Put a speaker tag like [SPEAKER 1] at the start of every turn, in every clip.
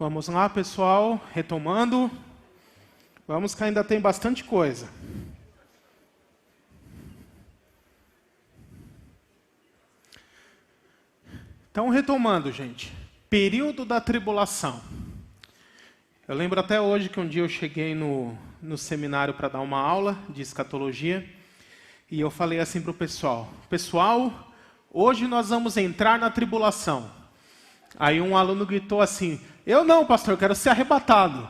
[SPEAKER 1] Vamos lá, pessoal, retomando. Vamos que ainda tem bastante coisa. Então, retomando, gente. Período da tribulação. Eu lembro até hoje que um dia eu cheguei no seminário para dar uma aula de escatologia e eu falei assim para o pessoal: pessoal, hoje nós vamos entrar na tribulação. Aí um aluno gritou assim: eu não, pastor, eu quero ser arrebatado.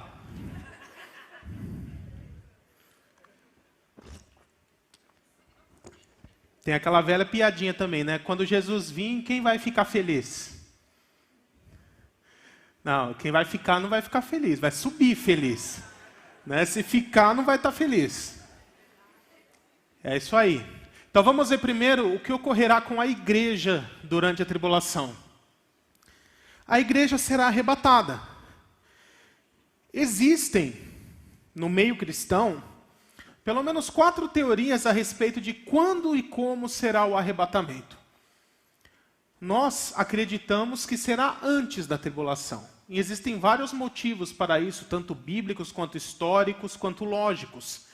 [SPEAKER 1] Tem aquela velha piadinha também, né? Quando Jesus vir, quem vai ficar feliz? Não, quem vai ficar não vai ficar feliz, vai subir feliz. Né? Se ficar, não vai estar feliz. É isso aí. Então vamos ver primeiro o que ocorrerá com a igreja durante a tribulação. A igreja será arrebatada. Existem, no meio cristão, pelo menos 4 teorias a respeito de quando e como será o arrebatamento. Nós acreditamos que será antes da tribulação. E existem vários motivos para isso, tanto bíblicos, quanto históricos, quanto lógicos.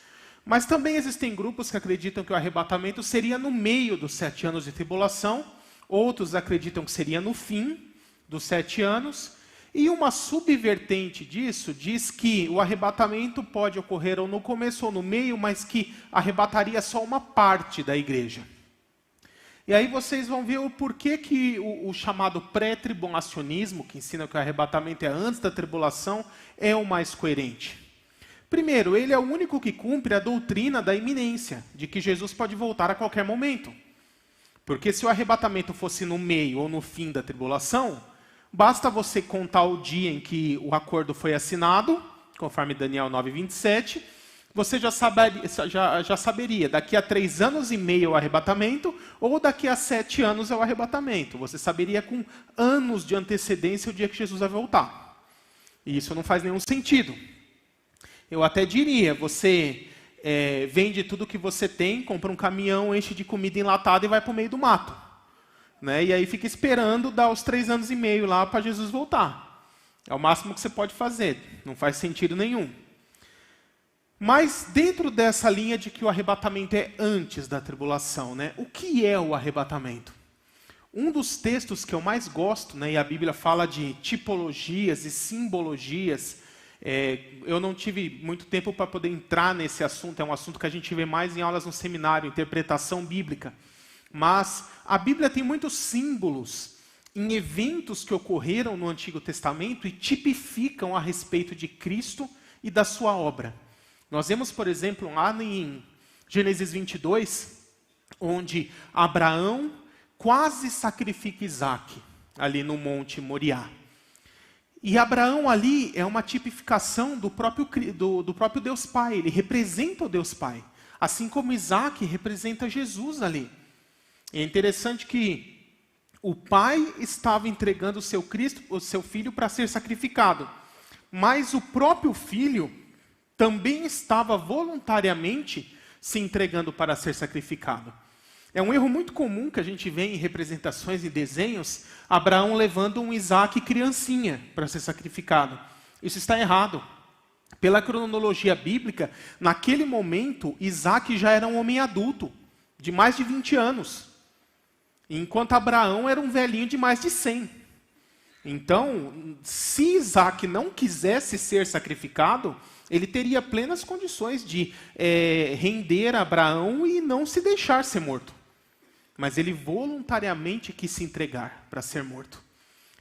[SPEAKER 1] Mas também existem grupos que acreditam que o arrebatamento seria no meio dos 7 anos de tribulação. Outros acreditam que seria no fim dos 7 anos. E uma subvertente disso diz que o arrebatamento pode ocorrer ou no começo ou no meio, mas que arrebataria só uma parte da igreja. E aí vocês vão ver o porquê que o chamado pré-tribulacionismo, que ensina que o arrebatamento é antes da tribulação, é o mais coerente. Primeiro, ele é o único que cumpre a doutrina da iminência, de que Jesus pode voltar a qualquer momento. Porque se o arrebatamento fosse no meio ou no fim da tribulação, basta você contar o dia em que o acordo foi assinado, conforme Daniel 9:27, você já saberia, daqui a 3 anos e meio é o arrebatamento, ou daqui a 7 anos é o arrebatamento. Você saberia com anos de antecedência o dia que Jesus vai voltar. E isso não faz nenhum sentido. Eu até diria, você vende tudo que você tem, compra um caminhão, enche de comida enlatada e vai para o meio do mato. Né? E aí fica esperando dar os 3 anos e meio lá para Jesus voltar. É o máximo que você pode fazer. Não faz sentido nenhum. Mas dentro dessa linha de que o arrebatamento é antes da tribulação, né? O que é o arrebatamento? Um dos textos que eu mais gosto, né, e a Bíblia fala de tipologias e simbologias, eu não tive muito tempo para poder entrar nesse assunto, é um assunto que a gente vê mais em aulas no seminário, interpretação bíblica. Mas a Bíblia tem muitos símbolos em eventos que ocorreram no Antigo Testamento e tipificam a respeito de Cristo e da sua obra. Nós vemos, por exemplo, lá em Gênesis 22, onde Abraão quase sacrifica Isaac, ali no Monte Moriá. E Abraão ali é uma tipificação do próprio Deus Pai, ele representa o Deus Pai. Assim como Isaac representa Jesus ali. É interessante que o pai estava entregando o seu filho para ser sacrificado. Mas o próprio filho também estava voluntariamente se entregando para ser sacrificado. É um erro muito comum que a gente vê em representações e desenhos, Abraão levando um Isaac criancinha para ser sacrificado. Isso está errado. Pela cronologia bíblica, naquele momento, Isaac já era um homem adulto, de mais de 20 anos. Enquanto Abraão era um velhinho de mais de 100. Então, se Isaac não quisesse ser sacrificado, ele teria plenas condições de render Abraão e não se deixar ser morto. Mas ele voluntariamente quis se entregar para ser morto.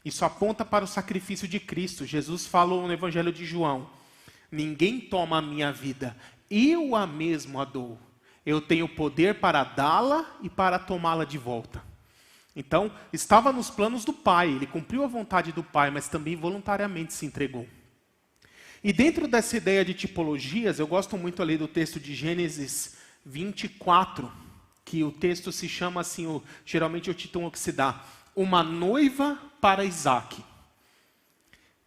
[SPEAKER 1] Isso aponta para o sacrifício de Cristo. Jesus falou no Evangelho de João: ninguém toma a minha vida, eu a mesmo a dou. Eu tenho poder para dá-la e para tomá-la de volta. Então, estava nos planos do Pai, ele cumpriu a vontade do Pai, mas também voluntariamente se entregou. E dentro dessa ideia de tipologias, eu gosto muito ali do texto de Gênesis 24, que o texto se chama assim, geralmente o título que se dá, uma noiva para Isaac.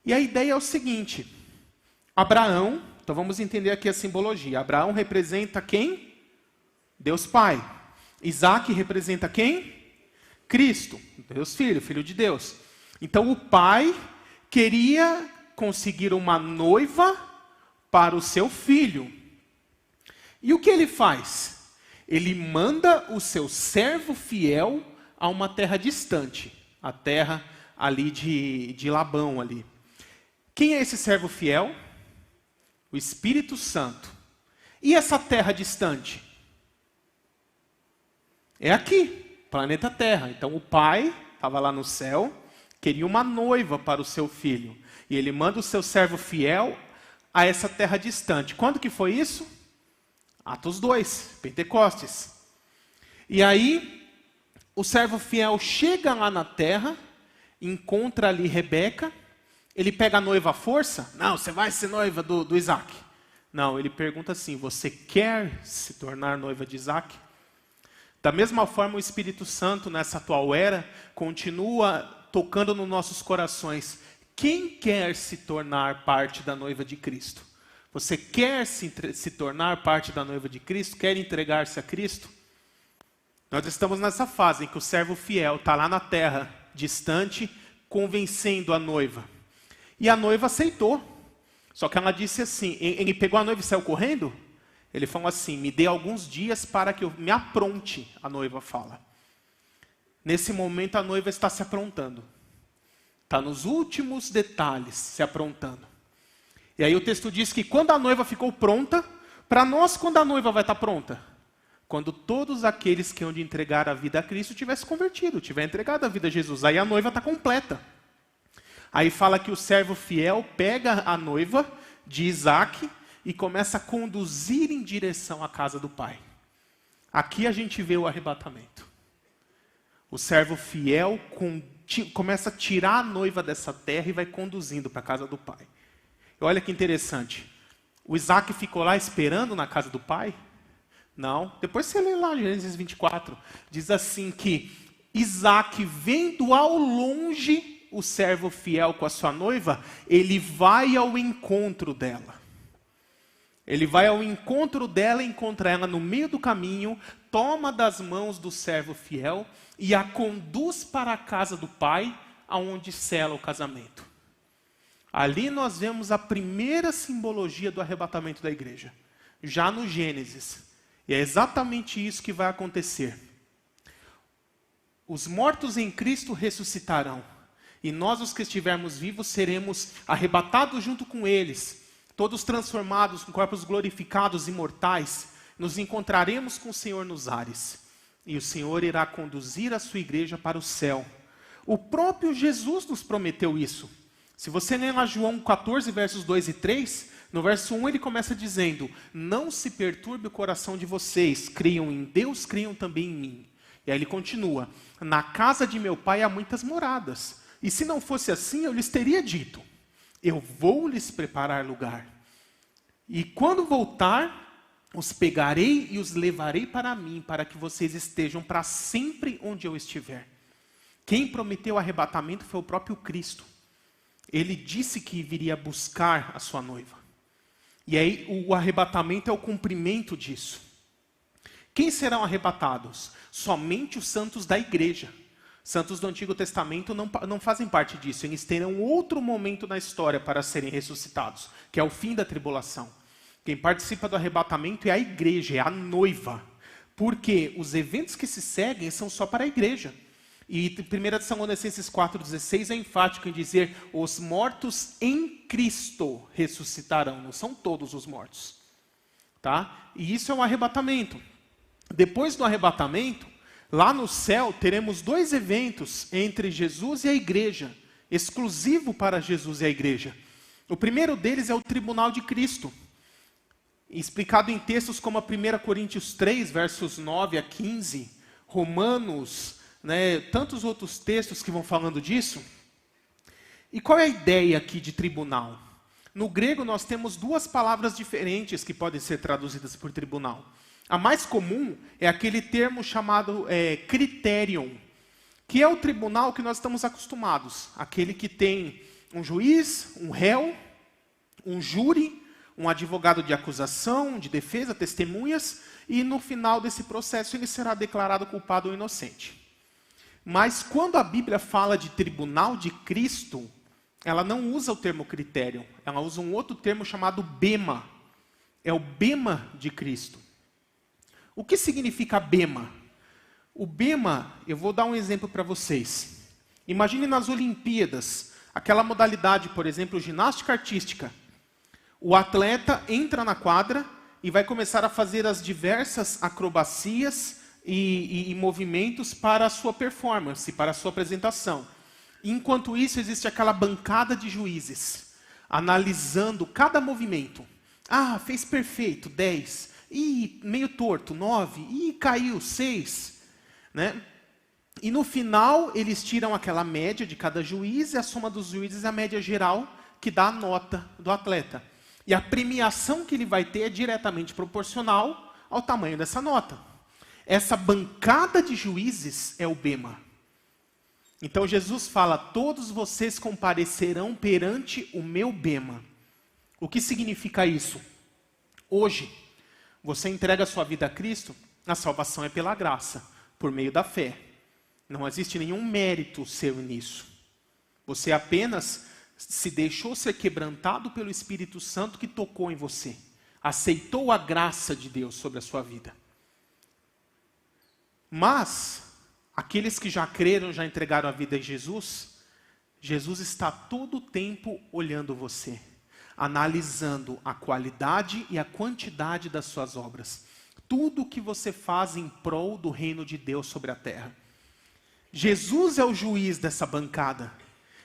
[SPEAKER 1] E a ideia é o seguinte, Abraão, então vamos entender aqui a simbologia, Abraão representa quem? Deus Pai. Isaac representa quem? Cristo, Deus Filho, Filho de Deus. Então o Pai queria conseguir uma noiva para o seu filho. E o que ele faz? Ele manda o seu servo fiel a uma terra distante, a terra ali de Labão ali. Quem é esse servo fiel? O Espírito Santo. E essa terra distante? É aqui, planeta Terra. Então o pai estava lá no céu, queria uma noiva para o seu filho. E ele manda o seu servo fiel a essa terra distante. Quando que foi isso? Atos 2, Pentecostes. E aí, o servo fiel chega lá na terra, encontra ali Rebeca, ele pega a noiva à força? Não, você vai ser noiva do Isaac. Não, ele pergunta assim, você quer se tornar noiva de Isaac? Da mesma forma, o Espírito Santo, nessa atual era, continua tocando nos nossos corações. Quem quer se tornar parte da noiva de Cristo? Você quer se tornar parte da noiva de Cristo? Quer entregar-se a Cristo? Nós estamos nessa fase em que o servo fiel está lá na terra, distante, convencendo a noiva. E a noiva aceitou. Só que ela disse assim, ele pegou a noiva e saiu correndo? Ele falou assim, me dê alguns dias para que eu me apronte, a noiva fala. Nesse momento a noiva está se aprontando. Está nos últimos detalhes se aprontando. E aí o texto diz que quando a noiva ficou pronta, para nós quando a noiva vai estar pronta? Quando todos aqueles que hão de entregar a vida a Cristo tivessem convertido, tiver entregado a vida a Jesus. Aí a noiva está completa. Aí fala que o servo fiel pega a noiva de Isaac e começa a conduzir em direção à casa do pai. Aqui a gente vê o arrebatamento. O servo fiel começa a tirar a noiva dessa terra e vai conduzindo para a casa do pai. E olha que interessante. O Isaac ficou lá esperando na casa do pai? Não. Depois você lê lá Gênesis 24. Diz assim que Isaac, vendo ao longe o servo fiel com a sua noiva, ele vai ao encontro dela. Ele vai ao encontro dela, encontra ela no meio do caminho, toma das mãos do servo fiel e a conduz para a casa do pai, aonde sela o casamento. Ali nós vemos a primeira simbologia do arrebatamento da igreja, já no Gênesis. E é exatamente isso que vai acontecer. Os mortos em Cristo ressuscitarão. E nós, os que estivermos vivos, seremos arrebatados junto com eles, todos transformados com corpos glorificados, imortais. Nos encontraremos com o Senhor nos ares. E o Senhor irá conduzir a sua igreja para o céu. O próprio Jesus nos prometeu isso. Se você ler lá João 14, versos 2 e 3, no verso 1 ele começa dizendo, não se perturbe o coração de vocês, criam em Deus, criam também em mim. E aí ele continua, na casa de meu pai há muitas moradas, e se não fosse assim eu lhes teria dito, eu vou lhes preparar lugar. E quando voltar, os pegarei e os levarei para mim, para que vocês estejam para sempre onde eu estiver. Quem prometeu o arrebatamento foi o próprio Cristo. Ele disse que viria buscar a sua noiva. E aí o arrebatamento é o cumprimento disso. Quem serão arrebatados? Somente os santos da igreja. Santos do Antigo Testamento não fazem parte disso. Eles terão outro momento na história para serem ressuscitados, que é o fim da tribulação. Quem participa do arrebatamento é a igreja, é a noiva. Porque os eventos que se seguem são só para a igreja. E 1 Tessalonicenses 4,16 é enfático em dizer, os mortos em Cristo ressuscitarão. Não são todos os mortos. Tá? E isso é um arrebatamento. Depois do arrebatamento, lá no céu, teremos 2 eventos entre Jesus e a igreja, exclusivo para Jesus e a igreja. O primeiro deles é o tribunal de Cristo, explicado em textos como a 1 Coríntios 3, versos 9 a 15, Romanos, tantos outros textos que vão falando disso. E qual é a ideia aqui de tribunal? No grego nós temos 2 palavras diferentes que podem ser traduzidas por tribunal. A mais comum é aquele termo chamado criterion, que é o tribunal que nós estamos acostumados. Aquele que tem um juiz, um réu, um júri, um advogado de acusação, de defesa, testemunhas, e no final desse processo ele será declarado culpado ou inocente. Mas quando a Bíblia fala de tribunal de Cristo, ela não usa o termo critério, ela usa um outro termo chamado bema. É o bema de Cristo. O que significa bema? O bema, eu vou dar um exemplo para vocês. Imagine nas Olimpíadas, aquela modalidade, por exemplo, ginástica artística. O atleta entra na quadra e vai começar a fazer as diversas acrobacias e movimentos para a sua performance, para a sua apresentação. Enquanto isso, existe aquela bancada de juízes, analisando cada movimento. Ah, fez perfeito, 10. Ih, meio torto, 9. Ih, caiu, 6. Né? E no final, eles tiram aquela média de cada juiz, e a soma dos juízes é a média geral, que dá a nota do atleta. E a premiação que ele vai ter é diretamente proporcional ao tamanho dessa nota. Essa bancada de juízes é o bema. Então Jesus fala, todos vocês comparecerão perante o meu bema. O que significa isso? Hoje, você entrega a sua vida a Cristo, a salvação é pela graça, por meio da fé. Não existe nenhum mérito seu nisso. Você apenas se deixou ser quebrantado pelo Espírito Santo que tocou em você. Aceitou a graça de Deus sobre a sua vida. Mas aqueles que já creram, já entregaram a vida em Jesus, Jesus está todo o tempo olhando você, analisando a qualidade e a quantidade das suas obras. Tudo o que você faz em prol do reino de Deus sobre a terra. Jesus é o juiz dessa bancada.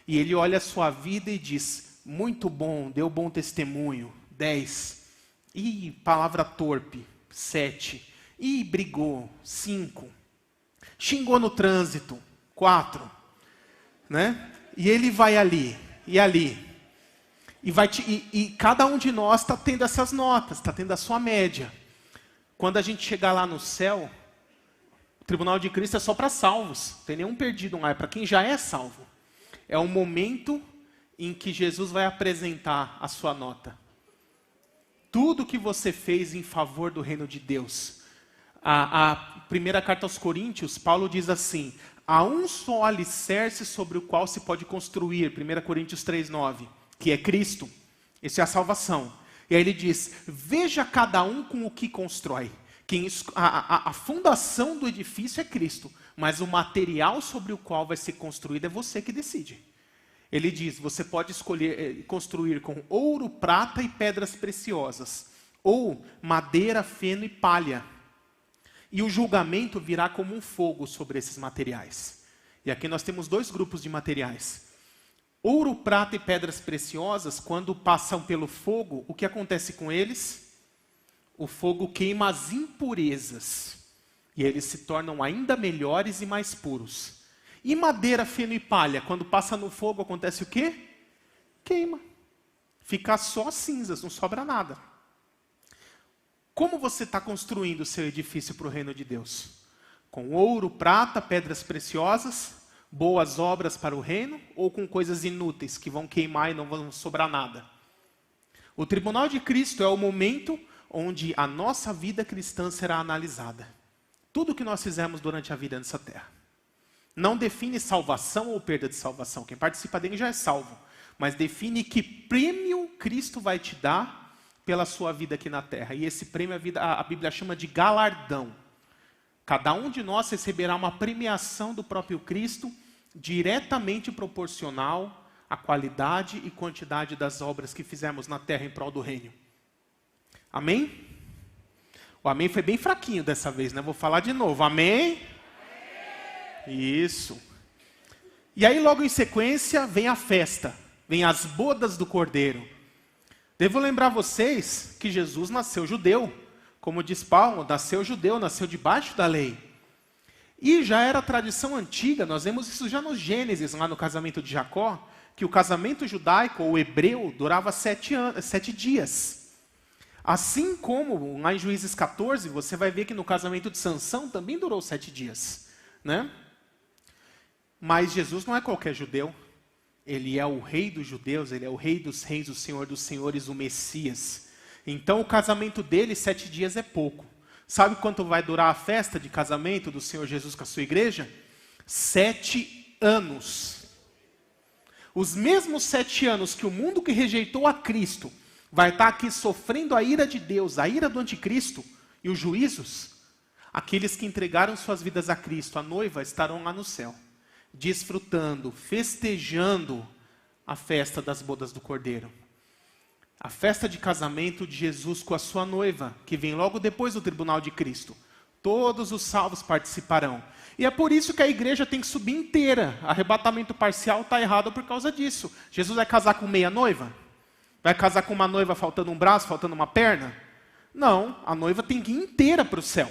[SPEAKER 1] E ele olha a sua vida e diz, muito bom, deu bom testemunho, 10. Ih, palavra torpe, 7. Ih, brigou, 5. Xingou no trânsito, 4. Né? E ele vai ali, e ali. E cada um de nós está tendo essas notas, está tendo a sua média. Quando a gente chegar lá no céu, o tribunal de Cristo é só para salvos. Não tem nenhum perdido lá, é para quem já é salvo. É o momento em que Jesus vai apresentar a sua nota. Tudo que você fez em favor do reino de Deus. A primeira carta aos Coríntios, Paulo diz assim, há um só alicerce sobre o qual se pode construir, 1 Coríntios 3,9, que é Cristo. Essa é a salvação. E aí ele diz, veja cada um com o que constrói. A fundação do edifício é Cristo, mas o material sobre o qual vai ser construído é você que decide. Ele diz, você pode escolher construir com ouro, prata e pedras preciosas, ou madeira, feno e palha. E o julgamento virá como um fogo sobre esses materiais. E aqui nós temos 2 grupos de materiais. Ouro, prata e pedras preciosas, quando passam pelo fogo, o que acontece com eles? O fogo queima as impurezas. E eles se tornam ainda melhores e mais puros. E madeira, feno e palha, quando passa no fogo, acontece o quê? Queima. Fica só cinzas, não sobra nada. Como você está construindo o seu edifício para o reino de Deus? Com ouro, prata, pedras preciosas, boas obras para o reino, ou com coisas inúteis que vão queimar e não vão sobrar nada? O tribunal de Cristo é o momento onde a nossa vida cristã será analisada. Tudo que nós fizemos durante a vida nessa terra. Não define salvação ou perda de salvação. Quem participa dele já é salvo. Mas define que prêmio Cristo vai te dar pela sua vida aqui na terra. E esse prêmio a Bíblia chama de galardão. Cada um de nós receberá uma premiação do próprio Cristo diretamente proporcional à qualidade e quantidade das obras que fizemos na terra em prol do reino. Amém? O amém foi bem fraquinho dessa vez, né? Vou falar de novo. Amém? Isso. E aí logo em sequência vem a festa. Vem as bodas do Cordeiro. Devo lembrar vocês que Jesus nasceu judeu. Como diz Paulo, nasceu judeu, nasceu debaixo da lei. E já era tradição antiga, nós vemos isso já no Gênesis, lá no casamento de Jacó, que o casamento judaico ou hebreu durava 7 dias. Assim como lá em Juízes 14, você vai ver que no casamento de Sansão também durou 7 dias. Né? Mas Jesus não é qualquer judeu. Ele é o rei dos judeus, ele é o rei dos reis, o senhor dos senhores, o Messias. Então o casamento dele, 7 dias é pouco. Sabe quanto vai durar a festa de casamento do Senhor Jesus com a sua igreja? 7 anos. Os mesmos 7 anos que o mundo que rejeitou a Cristo vai estar aqui sofrendo a ira de Deus, a ira do anticristo e os juízos, aqueles que entregaram suas vidas a Cristo, a noiva, estarão lá no céu, desfrutando, festejando a festa das bodas do Cordeiro. A festa de casamento de Jesus com a sua noiva, que vem logo depois do tribunal de Cristo. Todos os salvos participarão. E é por isso que a igreja tem que subir inteira. Arrebatamento parcial está errado por causa disso. Jesus vai casar com meia noiva? Vai casar com uma noiva faltando um braço, faltando uma perna? Não, a noiva tem que ir inteira para o céu.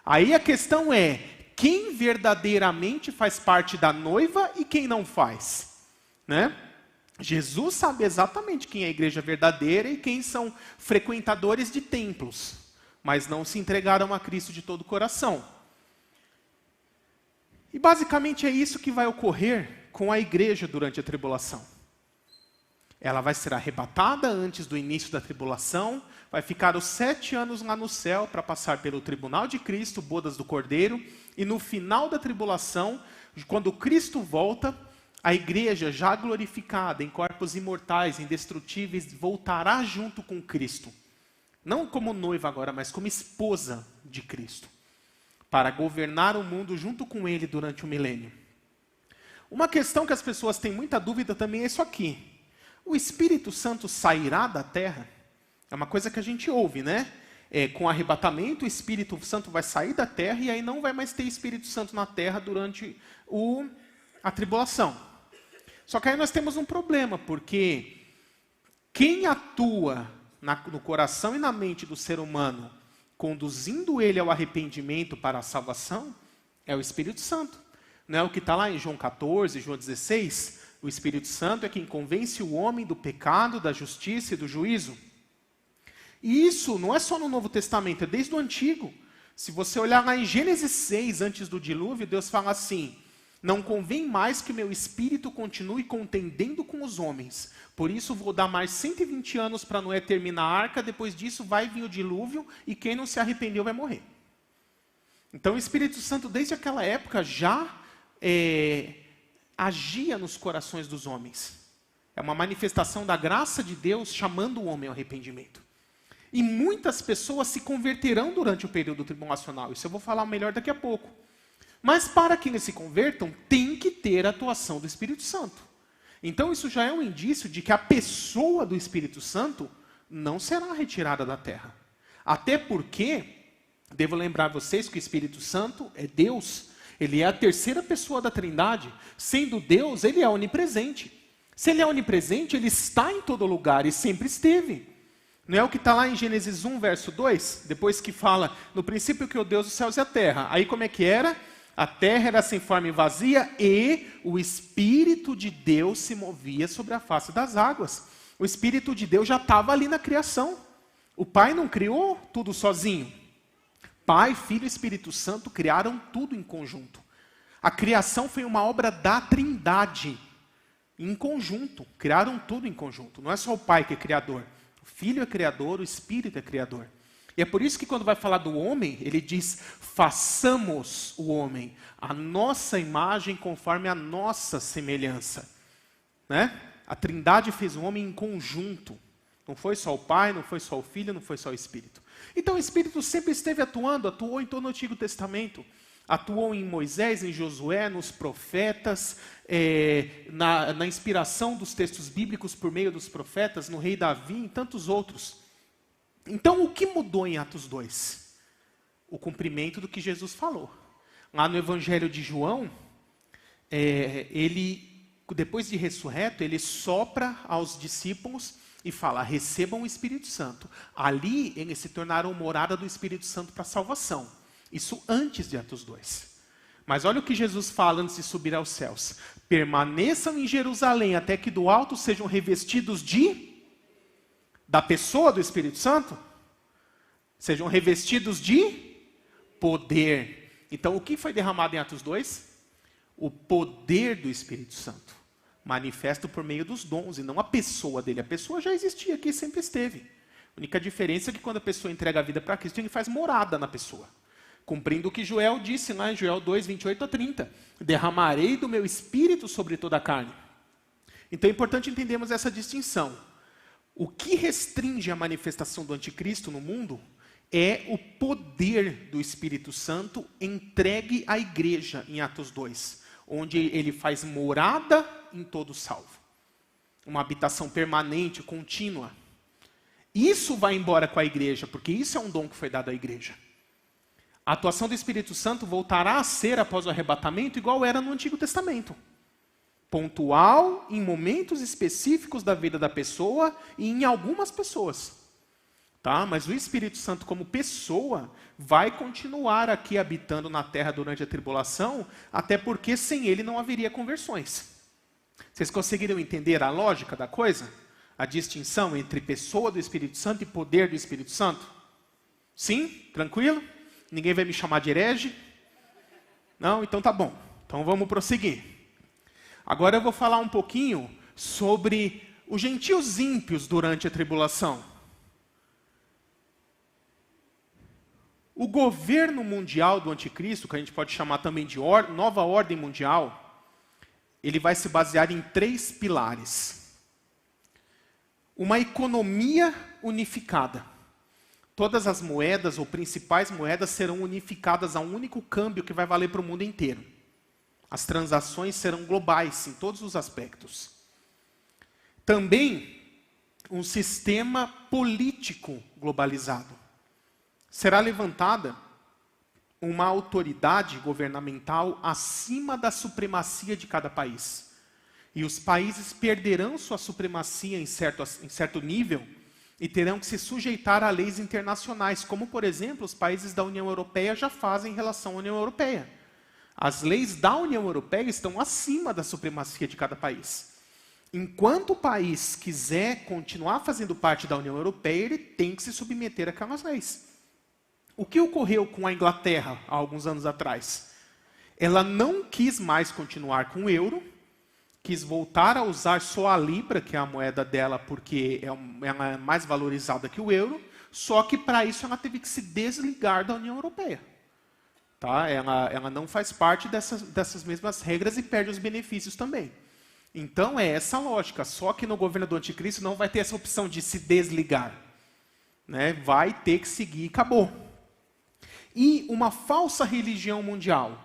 [SPEAKER 1] Aí a questão é, quem verdadeiramente faz parte da noiva e quem não faz? Né? Jesus sabe exatamente quem é a igreja verdadeira e quem são frequentadores de templos, mas não se entregaram a Cristo de todo o coração. E basicamente é isso que vai ocorrer com a igreja durante a tribulação. Ela vai ser arrebatada antes do início da tribulação, vai ficar os 7 anos lá no céu para passar pelo tribunal de Cristo, bodas do Cordeiro, e no final da tribulação, quando Cristo volta, a igreja já glorificada, em corpos imortais, indestrutíveis, voltará junto com Cristo. Não como noiva agora, mas como esposa de Cristo, para governar o mundo junto com Ele durante o milênio. Uma questão que as pessoas têm muita dúvida também é isso aqui. O Espírito Santo sairá da terra? É uma coisa que a gente ouve, né? Com arrebatamento, o Espírito Santo vai sair da terra e aí não vai mais ter Espírito Santo na terra durante a tribulação. Só que aí nós temos um problema, porque quem atua no coração e na mente do ser humano, conduzindo ele ao arrependimento para a salvação, é o Espírito Santo. Não é o que está lá em João 14, João 16? O Espírito Santo é quem convence o homem do pecado, da justiça e do juízo. E isso não é só no Novo Testamento, é desde o Antigo. Se você olhar lá em Gênesis 6, antes do dilúvio, Deus fala assim: não convém mais que meu espírito continue contendendo com os homens. Por isso vou dar mais 120 anos para Noé terminar a arca, depois disso vai vir o dilúvio e quem não se arrependeu vai morrer. Então o Espírito Santo desde aquela época já agia nos corações dos homens. É uma manifestação da graça de Deus chamando o homem ao arrependimento. E muitas pessoas se converterão durante o período tribulacional. Isso eu vou falar melhor daqui a pouco. Mas para que eles se convertam, tem que ter a atuação do Espírito Santo. Então isso já é um indício de que a pessoa do Espírito Santo não será retirada da terra. Até porque, devo lembrar vocês que o Espírito Santo é Deus. Ele é a terceira pessoa da Trindade. Sendo Deus, ele é onipresente. Se ele é onipresente, ele está em todo lugar e sempre esteve. Não é o que está lá em Gênesis 1, verso 2? Depois que fala, no princípio criou Deus os céus e a terra. Aí como é que era? A terra era sem forma e vazia e o Espírito de Deus se movia sobre a face das águas. O Espírito de Deus já estava ali na criação. O Pai não criou tudo sozinho. Pai, Filho e Espírito Santo criaram tudo em conjunto. A criação foi uma obra da Trindade, em conjunto. Criaram tudo em conjunto. Não é só o Pai que é criador. O Filho é criador, o Espírito é criador. E é por isso que quando vai falar do homem, ele diz, façamos o homem, a nossa imagem conforme a nossa semelhança. Né? A Trindade fez o homem em conjunto. Não foi só o Pai, não foi só o Filho, não foi só o Espírito. Então o Espírito sempre esteve atuando, atuou em todo o Antigo Testamento. Atuou em Moisés, em Josué, nos profetas, na inspiração dos textos bíblicos por meio dos profetas, no rei Davi e em tantos outros. Então, o que mudou em Atos 2? O cumprimento do que Jesus falou. Lá no Evangelho de João, ele, depois de ressurreto, ele sopra aos discípulos e fala, recebam o Espírito Santo. Ali, eles se tornaram morada do Espírito Santo para a salvação. Isso antes de Atos 2. Mas olha o que Jesus fala antes de subir aos céus. Permaneçam em Jerusalém até que do alto sejam revestidos da pessoa do Espírito Santo, sejam revestidos de poder. Então, o que foi derramado em Atos 2? O poder do Espírito Santo, manifesto por meio dos dons, e não a pessoa dele. A pessoa já existia aqui, sempre esteve. A única diferença é que quando a pessoa entrega a vida para Cristo, ele faz morada na pessoa. Cumprindo o que Joel disse lá em Joel 2, 28 a 30. Derramarei do meu Espírito sobre toda a carne. Então é importante entendermos essa distinção. O que restringe a manifestação do anticristo no mundo é o poder do Espírito Santo entregue à igreja em Atos 2, onde ele faz morada em todo salvo. Uma habitação permanente, contínua. Isso vai embora com a igreja, porque isso é um dom que foi dado à igreja. A atuação do Espírito Santo voltará a ser, após o arrebatamento, igual era no Antigo Testamento. Pontual, em momentos específicos da vida da pessoa e em algumas pessoas. Tá? Mas o Espírito Santo, como pessoa, vai continuar aqui habitando na terra durante a tribulação, até porque sem ele não haveria conversões. Vocês conseguiram entender a lógica da coisa? A distinção entre pessoa do Espírito Santo e poder do Espírito Santo? Sim? Tranquilo? Ninguém vai me chamar de herege? Não? Então tá bom. Então vamos prosseguir. Agora eu vou falar um pouquinho sobre os gentios ímpios durante a tribulação. O governo mundial do anticristo, que a gente pode chamar também de nova ordem mundial, ele vai se basear em 3 pilares. Uma economia unificada. Todas as moedas, ou principais moedas, serão unificadas a um único câmbio que vai valer para o mundo inteiro. As transações serão globais em todos os aspectos. Também um sistema político globalizado. Será levantada uma autoridade governamental acima da supremacia de cada país. E os países perderão sua supremacia em certo nível e terão que se sujeitar a leis internacionais, como, por exemplo, os países da União Europeia já fazem em relação à União Europeia. As leis da União Europeia estão acima da supremacia de cada país. Enquanto o país quiser continuar fazendo parte da União Europeia, ele tem que se submeter àquelas leis. O que ocorreu com a Inglaterra há alguns anos atrás? Ela não quis mais continuar com o euro, quis voltar a usar só a libra, que é a moeda dela, porque ela é mais valorizada que o euro, só que para isso ela teve que se desligar da União Europeia. Tá? Ela não faz parte dessas mesmas regras e perde os benefícios também. Então é essa a lógica, só que no governo do anticristo não vai ter essa opção de se desligar. Né? Vai ter que seguir e acabou. E uma falsa religião mundial,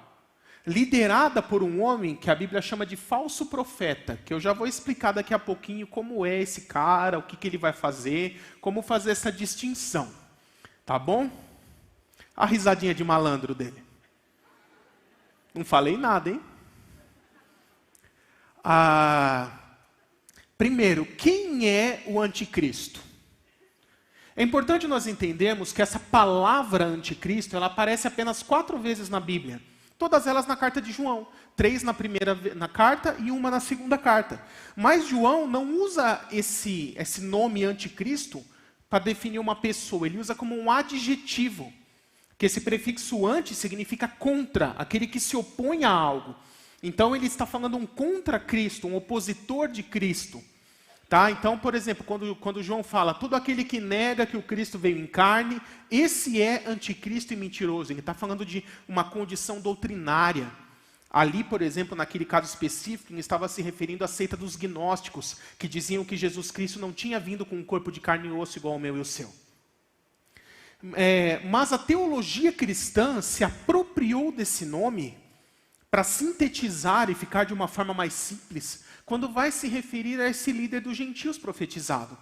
[SPEAKER 1] liderada por um homem que a Bíblia chama de falso profeta, que eu já vou explicar daqui a pouquinho como é esse cara, o que ele vai fazer, como fazer essa distinção. Tá bom? A risadinha de malandro dele. Não falei nada, hein? Primeiro, quem é o anticristo? É importante nós entendermos que essa palavra anticristo, ela aparece apenas 4 vezes na Bíblia. Todas elas na carta de João. 3 na carta e 1 na segunda carta. Mas João não usa esse nome anticristo para definir uma pessoa. Ele usa como um adjetivo. Que esse prefixo anti significa contra, aquele que se opõe a algo. Então ele está falando um contra Cristo, um opositor de Cristo. Tá? Então, por exemplo, quando João fala, todo aquele que nega que o Cristo veio em carne, esse é anticristo e mentiroso. Ele está falando de uma condição doutrinária. Ali, por exemplo, naquele caso específico, ele estava se referindo à seita dos gnósticos, que diziam que Jesus Cristo não tinha vindo com um corpo de carne e osso igual ao meu e o seu. Mas a teologia cristã se apropriou desse nome para sintetizar e ficar de uma forma mais simples, quando vai se referir a esse líder dos gentios profetizado.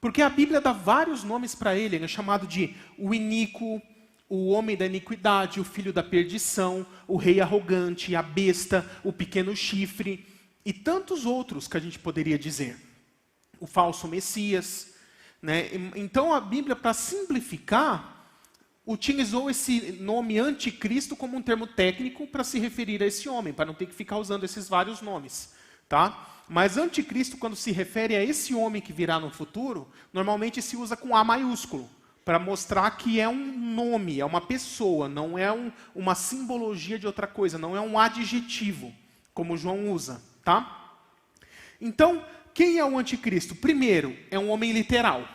[SPEAKER 1] Porque a Bíblia dá vários nomes para ele. Ele é chamado de o iníquo, o homem da iniquidade, o filho da perdição, o rei arrogante, a besta, o pequeno chifre, e tantos outros que a gente poderia dizer. O falso Messias. Né? Então a Bíblia, para simplificar, utilizou esse nome anticristo como um termo técnico para se referir a esse homem, para não ter que ficar usando esses vários nomes. Tá? Mas anticristo, quando se refere a esse homem que virá no futuro, normalmente se usa com A maiúsculo, para mostrar que é um nome, é uma pessoa, não é uma simbologia de outra coisa, não é um adjetivo, como João usa. Tá? Então, quem é o anticristo? Primeiro, é um homem literal.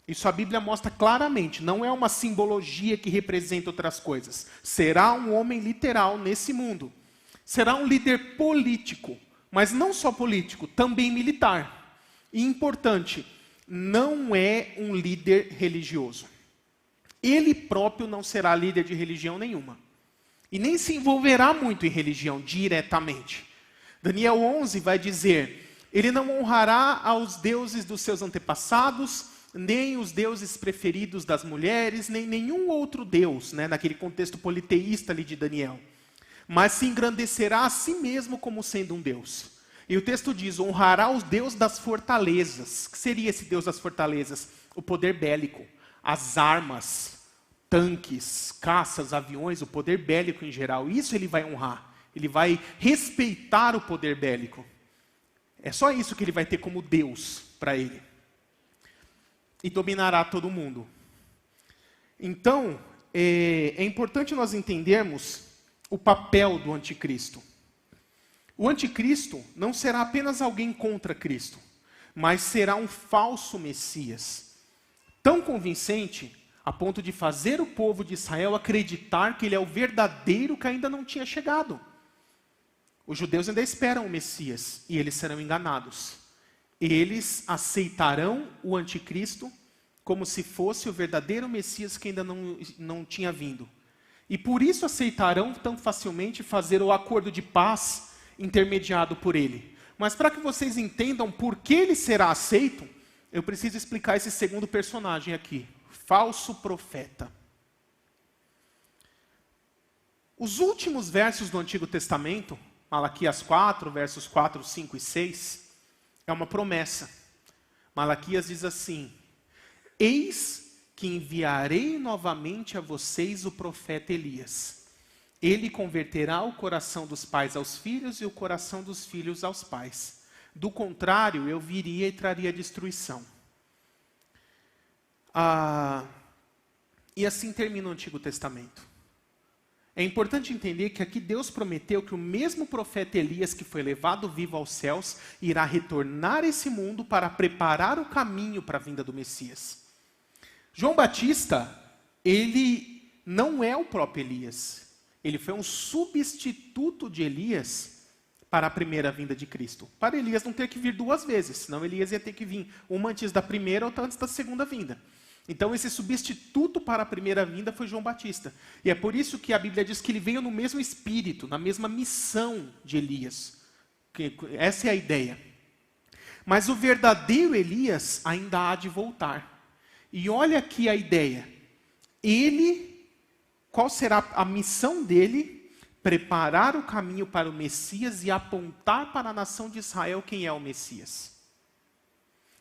[SPEAKER 1] Isso a Bíblia mostra claramente, não é uma simbologia que representa outras coisas. Será um homem literal nesse mundo. Será um líder político, Mas não só político, também militar. E importante, não é um líder religioso. Ele próprio não será líder de religião nenhuma. E nem se envolverá muito em religião diretamente. Daniel 11 vai dizer, ele não honrará aos deuses dos seus antepassados, nem os deuses preferidos das mulheres, nem nenhum outro deus, né, naquele contexto politeísta ali de Daniel. Mas se engrandecerá a si mesmo como sendo um deus. E o texto diz, honrará os deuses das fortalezas. O que seria esse deus das fortalezas? O poder bélico, as armas, tanques, caças, aviões, o poder bélico em geral. Isso ele vai honrar. Ele vai respeitar o poder bélico. É só isso que ele vai ter como Deus para ele. E dominará todo mundo. Então, é importante nós entendermos o papel do anticristo. O anticristo não será apenas alguém contra Cristo, mas será um falso Messias. Tão convincente, a ponto de fazer o povo de Israel acreditar que ele é o verdadeiro que ainda não tinha chegado. Os judeus ainda esperam o Messias e eles serão enganados. Eles aceitarão o anticristo como se fosse o verdadeiro Messias que ainda não tinha vindo. E por isso aceitarão tão facilmente fazer o acordo de paz intermediado por ele. Mas para que vocês entendam por que ele será aceito, eu preciso explicar esse segundo personagem aqui, falso profeta. Os últimos versos do Antigo Testamento, Malaquias 4, versos 4, 5 e 6, é uma promessa. Malaquias diz assim, eis que enviarei novamente a vocês o profeta Elias. Ele converterá o coração dos pais aos filhos e o coração dos filhos aos pais. Do contrário, eu viria e traria destruição. E assim termina o Antigo Testamento. É importante entender que aqui Deus prometeu que o mesmo profeta Elias que foi levado vivo aos céus irá retornar a esse mundo para preparar o caminho para a vinda do Messias. João Batista, ele não é o próprio Elias. Ele foi um substituto de Elias para a primeira vinda de Cristo. Para Elias não ter que vir duas vezes, senão Elias ia ter que vir uma antes da primeira, outra antes da segunda vinda. Então esse substituto para a primeira vinda foi João Batista. E é por isso que a Bíblia diz que ele veio no mesmo espírito, na mesma missão de Elias. Essa é a ideia. Mas o verdadeiro Elias ainda há de voltar. E olha aqui a ideia. Qual será a missão dele? Preparar o caminho para o Messias e apontar para a nação de Israel quem é o Messias.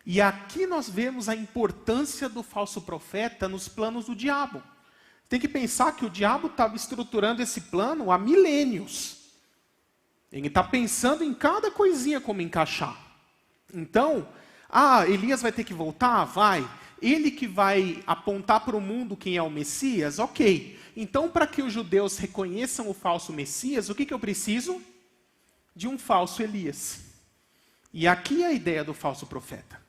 [SPEAKER 1] E aqui nós vemos a importância do falso profeta nos planos do diabo. Tem que pensar que o diabo estava estruturando esse plano há milênios. Ele está pensando em cada coisinha como encaixar. Então, Elias vai ter que voltar? Vai. Ele que vai apontar para o mundo quem é o Messias? Ok. Então, para que os judeus reconheçam o falso Messias, o que eu preciso? De um falso Elias. E aqui é a ideia do falso profeta.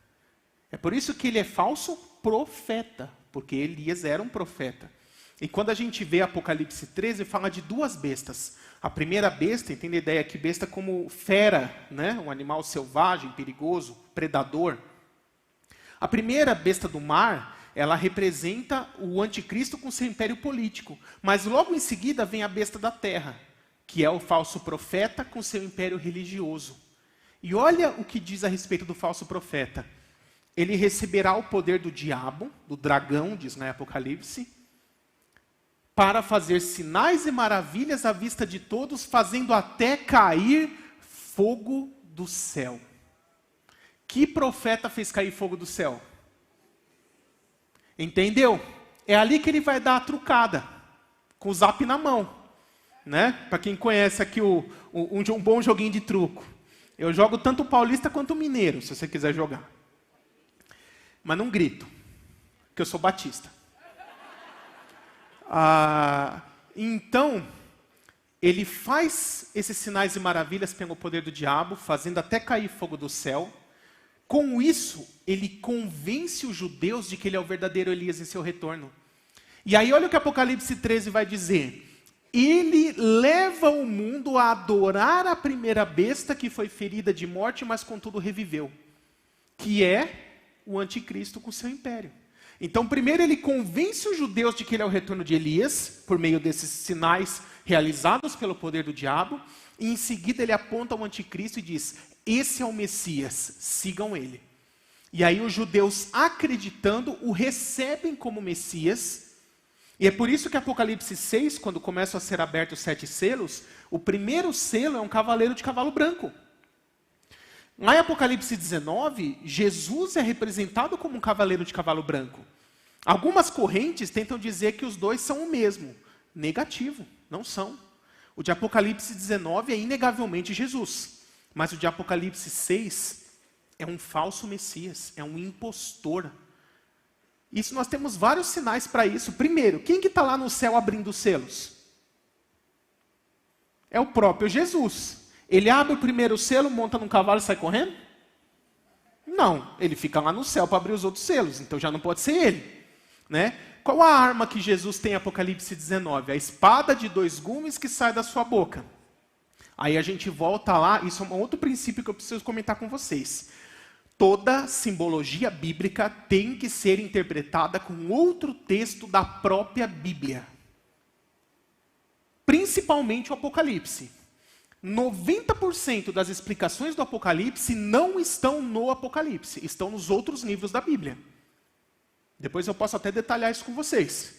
[SPEAKER 1] É por isso que ele é falso profeta, porque Elias era um profeta. E quando a gente vê Apocalipse 13, fala de duas bestas. A primeira besta, entende a ideia aqui, besta como fera, né? Um animal selvagem, perigoso, predador. A primeira besta do mar, ela representa o anticristo com seu império político. Mas logo em seguida vem a besta da terra, que é o falso profeta com seu império religioso. E olha o que diz a respeito do falso profeta. Ele receberá o poder do diabo, do dragão, diz na Apocalipse, para fazer sinais e maravilhas à vista de todos, fazendo até cair fogo do céu. Que profeta fez cair fogo do céu? Entendeu? É ali que ele vai dar a trucada, com o zap na mão. Né? Para quem conhece aqui um bom joguinho de truco. Eu jogo tanto o paulista quanto o mineiro, se você quiser jogar. Mas não grito, porque eu sou batista. Então, ele faz esses sinais e maravilhas pelo poder do diabo, fazendo até cair fogo do céu. Com isso, ele convence os judeus de que ele é o verdadeiro Elias em seu retorno. E aí olha o que Apocalipse 13 vai dizer. ele leva o mundo a adorar a primeira besta que foi ferida de morte, mas contudo reviveu, que é o anticristo com seu império. Então, primeiro ele convence os judeus de que ele é o retorno de Elias, por meio desses sinais realizados pelo poder do diabo, e em seguida ele aponta o anticristo e diz: esse é o Messias, sigam ele. E aí os judeus, acreditando, o recebem como Messias. E é por isso que Apocalipse 6, quando começam a ser abertos 7 selos, o primeiro selo é um cavaleiro de cavalo branco. Lá em Apocalipse 19, Jesus é representado como um cavaleiro de cavalo branco. Algumas correntes tentam dizer que os dois são o mesmo. Negativo, não são. O de Apocalipse 19 é inegavelmente Jesus. Mas o de Apocalipse 6 é um falso Messias, é um impostor. Isso nós temos vários sinais para isso. Primeiro, quem que está lá no céu abrindo os selos? É o próprio Jesus. Ele abre o primeiro selo, monta num cavalo e sai correndo? Não, ele fica lá no céu para abrir os outros selos, então já não pode ser ele, né? Qual a arma que Jesus tem em Apocalipse 19? A espada de 2 gumes que sai da sua boca. Aí a gente volta lá, isso é um outro princípio que eu preciso comentar com vocês. Toda simbologia bíblica tem que ser interpretada com outro texto da própria Bíblia. Principalmente o Apocalipse. 90% das explicações do Apocalipse não estão no Apocalipse, estão nos outros livros da Bíblia. Depois eu posso até detalhar isso com vocês.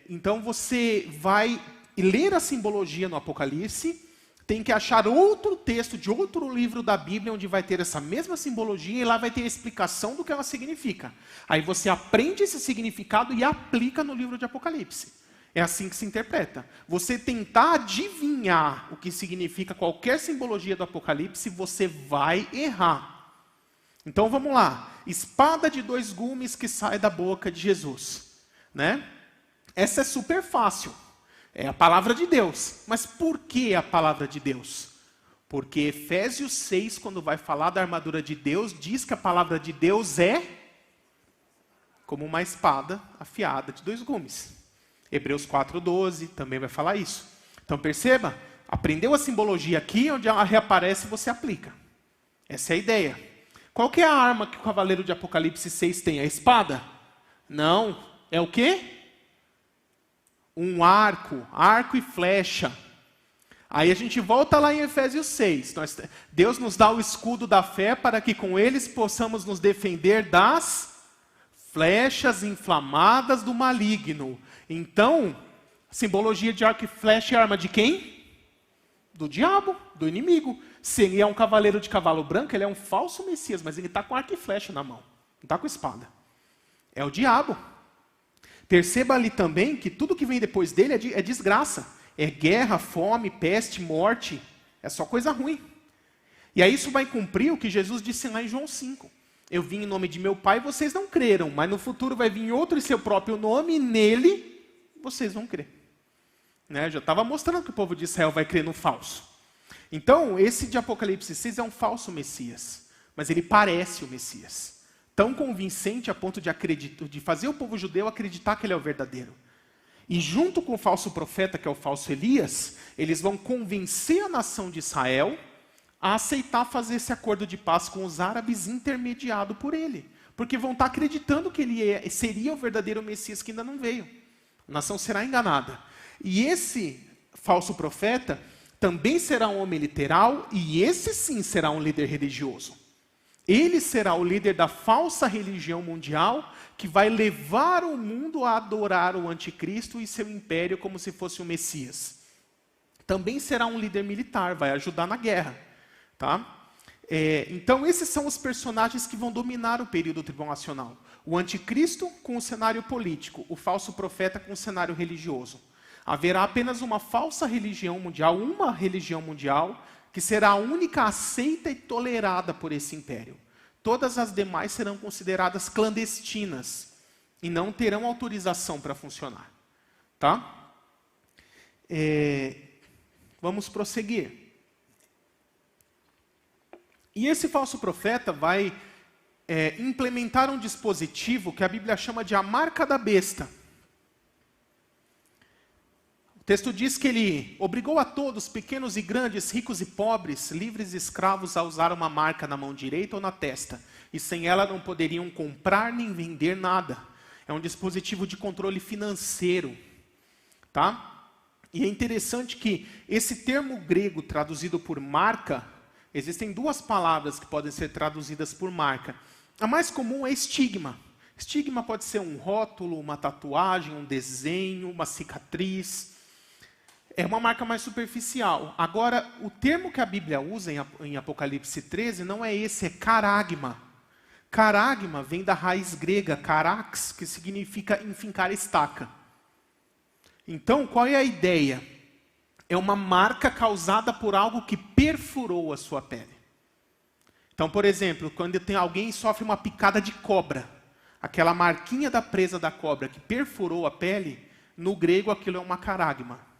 [SPEAKER 1] Então você vai ler a simbologia no Apocalipse, tem que achar outro texto de outro livro da Bíblia onde vai ter essa mesma simbologia e lá vai ter a explicação do que ela significa. Aí você aprende esse significado e aplica no livro de Apocalipse. É assim que se interpreta. Você tentar adivinhar o que significa qualquer simbologia do Apocalipse, você vai errar. Então vamos lá. Espada de 2 gumes que sai da boca de Jesus, né? Essa é super fácil. É a palavra de Deus. Mas por que a palavra de Deus? Porque Efésios 6, quando vai falar da armadura de Deus, diz que a palavra de Deus é como uma espada afiada de 2 gumes. Hebreus 4:12 também vai falar isso. Então perceba, aprendeu a simbologia aqui, onde ela reaparece, você aplica. Essa é a ideia. Qual que é a arma que o cavaleiro de Apocalipse 6 tem? A espada? Não. É o quê? Um arco e flecha. Aí a gente volta lá em Efésios 6. Deus nos dá o escudo da fé para que com eles possamos nos defender das flechas inflamadas do maligno. Então, a simbologia de arco e flecha é arma de quem? Do diabo, do inimigo. Se ele é um cavaleiro de cavalo branco, ele é um falso Messias, mas ele está com arco e flecha na mão. Não está com espada. É o diabo. Perceba ali também que tudo que vem depois dele é desgraça. É guerra, fome, peste, morte. É só coisa ruim. E aí isso vai cumprir o que Jesus disse lá em João 5. Eu vim em nome de meu Pai e vocês não creram. Mas no futuro vai vir outro em seu próprio nome e nele vocês vão crer. Né? Já estava mostrando que o povo de Israel vai crer no falso. Então, esse de Apocalipse 6 é um falso Messias. Mas ele parece o Messias. Tão convincente a ponto de fazer o povo judeu acreditar que ele é o verdadeiro. E junto com o falso profeta, que é o falso Elias, eles vão convencer a nação de Israel a aceitar fazer esse acordo de paz com os árabes intermediado por ele. Porque vão estar acreditando que ele seria o verdadeiro Messias que ainda não veio. A nação será enganada. E esse falso profeta também será um homem literal e esse sim será um líder religioso. Ele será o líder da falsa religião mundial que vai levar o mundo a adorar o anticristo e seu império como se fosse o Messias. Também será um líder militar, vai ajudar na guerra. Tá? Então esses são os personagens que vão dominar o período tribulacional. O anticristo com o cenário político, o falso profeta com o cenário religioso. Haverá apenas uma falsa religião mundial, uma religião mundial, que será a única aceita e tolerada por esse império. Todas as demais serão consideradas clandestinas e não terão autorização para funcionar. Tá? Vamos prosseguir. E esse falso profeta vai implementar um dispositivo que a Bíblia chama de a marca da besta. O texto diz que ele obrigou a todos, pequenos e grandes, ricos e pobres, livres e escravos, a usar uma marca na mão direita ou na testa. E sem ela não poderiam comprar nem vender nada. É um dispositivo de controle financeiro. Tá? E é interessante que esse termo grego traduzido por marca, existem duas palavras que podem ser traduzidas por marca. A mais comum é estigma. Estigma pode ser um rótulo, uma tatuagem, um desenho, uma cicatriz. É uma marca mais superficial. Agora, o termo que a Bíblia usa em Apocalipse 13 não é esse, é caragma. Caragma vem da raiz grega, carax, que significa enfincar estaca. Então, qual é a ideia? É uma marca causada por algo que perfurou a sua pele. Então, por exemplo, quando alguém sofre uma picada de cobra, aquela marquinha da presa da cobra que perfurou a pele, no grego aquilo é uma caragma.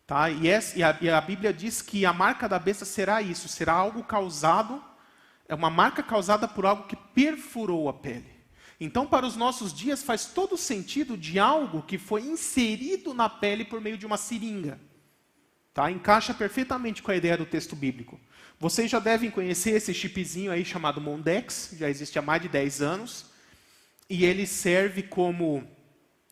[SPEAKER 1] Tá? E a Bíblia diz que a marca da besta será isso, será algo causado, é uma marca causada por algo que perfurou a pele. Então, para os nossos dias, faz todo sentido de algo que foi inserido na pele por meio de uma seringa. Tá? Encaixa perfeitamente com a ideia do texto bíblico. Vocês já devem conhecer esse chipzinho aí chamado Mondex, já existe há mais de 10 anos. E ele serve como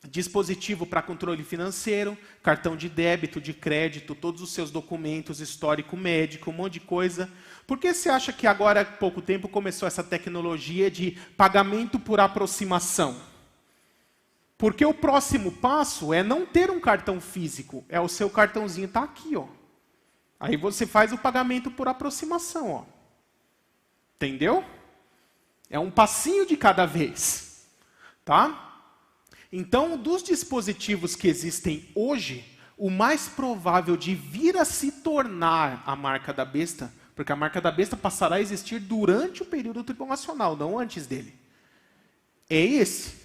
[SPEAKER 1] dispositivo para controle financeiro, cartão de débito, de crédito, todos os seus documentos, histórico médico, um monte de coisa. Por que você acha que agora há pouco tempo começou essa tecnologia de pagamento por aproximação? Porque o próximo passo é não ter um cartão físico, é o seu cartãozinho está aqui, ó. Aí você faz o pagamento por aproximação, ó. Entendeu? É um passinho de cada vez, tá? Então, dos dispositivos que existem hoje, o mais provável de vir a se tornar a marca da besta, porque a marca da besta passará a existir durante o período tribulacional, não antes dele. É esse.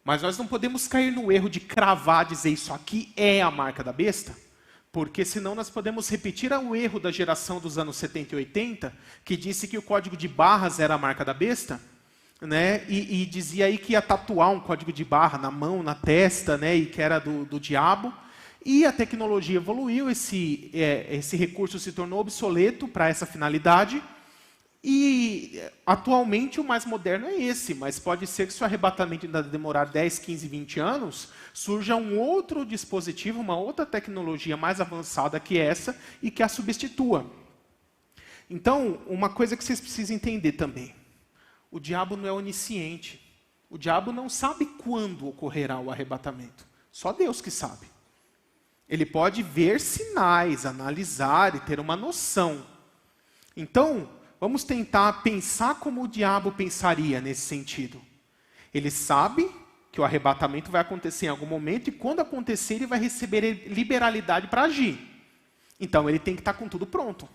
[SPEAKER 1] Mas nós não podemos cair no erro de cravar, dizer isso aqui é a marca da besta, porque senão nós podemos repetir o erro da geração dos anos 70 e 80, que disse que o código de barras era a marca da besta, né? E dizia aí que ia tatuar um código de barra na mão, na testa, né? E que era do diabo. E a tecnologia evoluiu, esse recurso se tornou obsoleto para essa finalidade. E atualmente o mais moderno é esse, mas pode ser que se o arrebatamento ainda demorar 10, 15, 20 anos, surja um outro dispositivo, uma outra tecnologia mais avançada que essa e que a substitua. Então, uma coisa que vocês precisam entender também. O diabo não é onisciente. O diabo não sabe quando ocorrerá o arrebatamento. Só Deus que sabe. Ele pode ver sinais, analisar e ter uma noção. Então, vamos tentar pensar como o diabo pensaria nesse sentido. Ele sabe que o arrebatamento vai acontecer em algum momento e quando acontecer ele vai receber liberalidade para agir. Então, ele tem que estar com tudo pronto.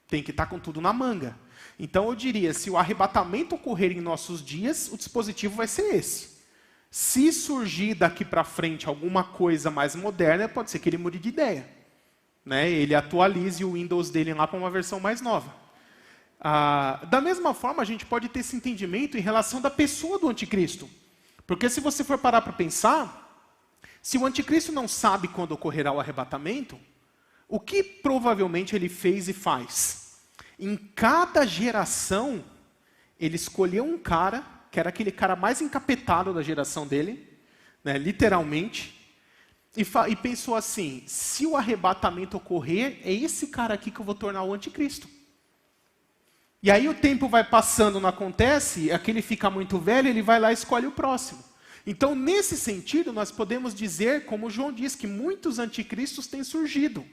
[SPEAKER 1] Tem que estar com tudo na manga. Então, eu diria, se o arrebatamento ocorrer em nossos dias, o dispositivo vai ser esse. Se surgir daqui para frente alguma coisa mais moderna, pode ser que ele mude de ideia. Né? Ele atualize o Windows dele lá para uma versão mais nova. Da mesma forma, a gente pode ter esse entendimento em relação da pessoa do anticristo. Porque se você for parar para pensar, se o anticristo não sabe quando ocorrerá o arrebatamento, o que provavelmente ele fez e faz? Em cada geração, ele escolheu um cara, que era aquele cara mais encapetado da geração dele, né, literalmente, e pensou assim, se o arrebatamento ocorrer, é esse cara aqui que eu vou tornar o anticristo. E aí o tempo vai passando, não acontece, aquele fica muito velho, ele vai lá e escolhe o próximo. Então, nesse sentido, nós podemos dizer, como João diz, que muitos anticristos têm surgido.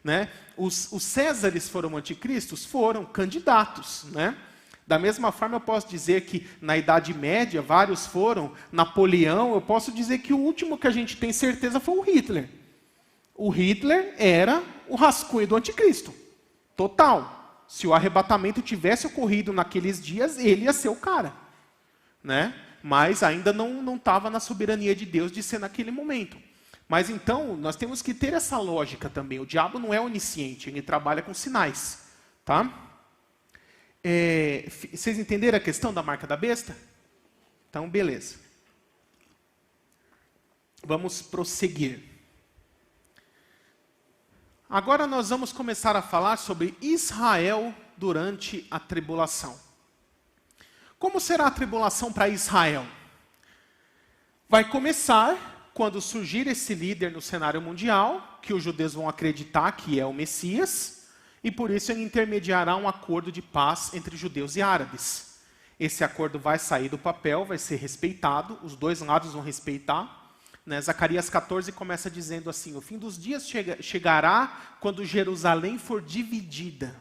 [SPEAKER 1] Né? Os Césares foram anticristos? Foram candidatos. Né? Da mesma forma, eu posso dizer que na Idade Média, vários foram. Napoleão, eu posso dizer que o último que a gente tem certeza foi o Hitler. O Hitler era o rascunho do anticristo. Total. Se o arrebatamento tivesse ocorrido naqueles dias, ele ia ser o cara. Né? Mas ainda não estava na soberania de Deus de ser naquele momento. Mas então, nós temos que ter essa lógica também. O diabo não é onisciente, ele trabalha com sinais. Tá? Vocês entenderam a questão da marca da besta? Então, beleza. Vamos prosseguir. Agora nós vamos começar a falar sobre Israel durante a tribulação. Como será a tribulação para Israel? Vai começar quando surgir esse líder no cenário mundial, que os judeus vão acreditar que é o Messias, e por isso ele intermediará um acordo de paz entre judeus e árabes. Esse acordo vai sair do papel, vai ser respeitado, os dois lados vão respeitar. Zacarias 14 começa dizendo assim: o fim dos dias chegará quando Jerusalém for dividida.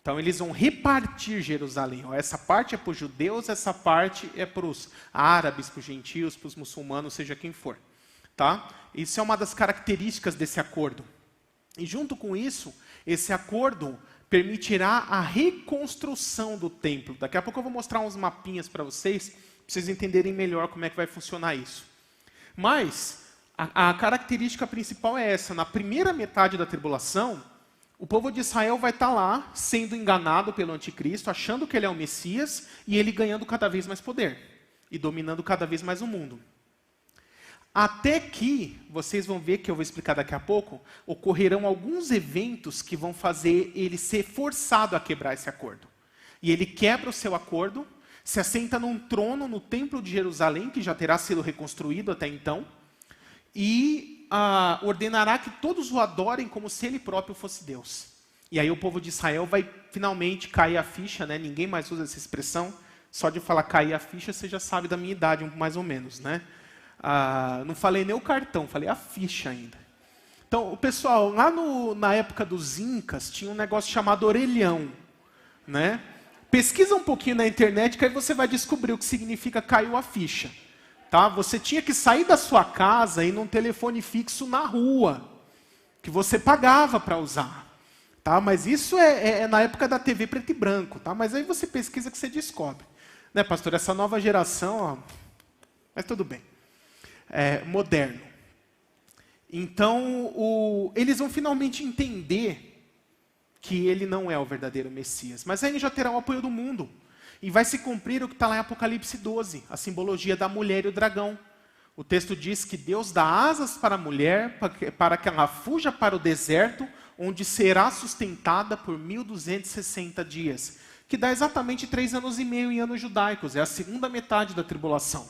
[SPEAKER 1] Então eles vão repartir Jerusalém. Essa parte é para os judeus, essa parte é para os árabes, para os gentios, para os muçulmanos, seja quem for. Tá? Isso é uma das características desse acordo. E junto com isso, esse acordo permitirá a reconstrução do templo. Daqui a pouco eu vou mostrar uns mapinhas para vocês entenderem melhor como é que vai funcionar isso. Mas a característica principal é essa: na primeira metade da tribulação, o povo de Israel vai estar lá, sendo enganado pelo anticristo, achando que ele é o Messias, e ele ganhando cada vez mais poder, e dominando cada vez mais o mundo. Até que, vocês vão ver que eu vou explicar daqui a pouco, ocorrerão alguns eventos que vão fazer ele ser forçado a quebrar esse acordo. E ele quebra o seu acordo, se assenta num trono no templo de Jerusalém, que já terá sido reconstruído até então, e ordenará que todos o adorem como se ele próprio fosse Deus. E aí o povo de Israel vai finalmente cair a ficha, né? Ninguém mais usa essa expressão, só de falar cair a ficha você já sabe da minha idade, mais ou menos, né? Não falei nem o cartão, falei a ficha ainda. Então, o pessoal, lá na época dos Incas, tinha um negócio chamado orelhão, né? Pesquisa um pouquinho na internet, que aí você vai descobrir o que significa caiu a ficha. Tá? Você tinha que sair da sua casa e ir num telefone fixo na rua, que você pagava para usar. Tá? Mas isso é na época da TV preto e branco. Tá? Mas aí você pesquisa que você descobre. Né, pastor? Essa nova geração, ó, mas tudo bem. Moderno. Então, eles vão finalmente entender que ele não é o verdadeiro Messias. Mas aí ele já terá o apoio do mundo. E vai se cumprir o que está lá em Apocalipse 12, a simbologia da mulher e o dragão. O texto diz que Deus dá asas para a mulher, para que ela fuja para o deserto, onde será sustentada por 1260 dias. Que dá exatamente 3 anos e meio em anos judaicos. É a segunda metade da tribulação.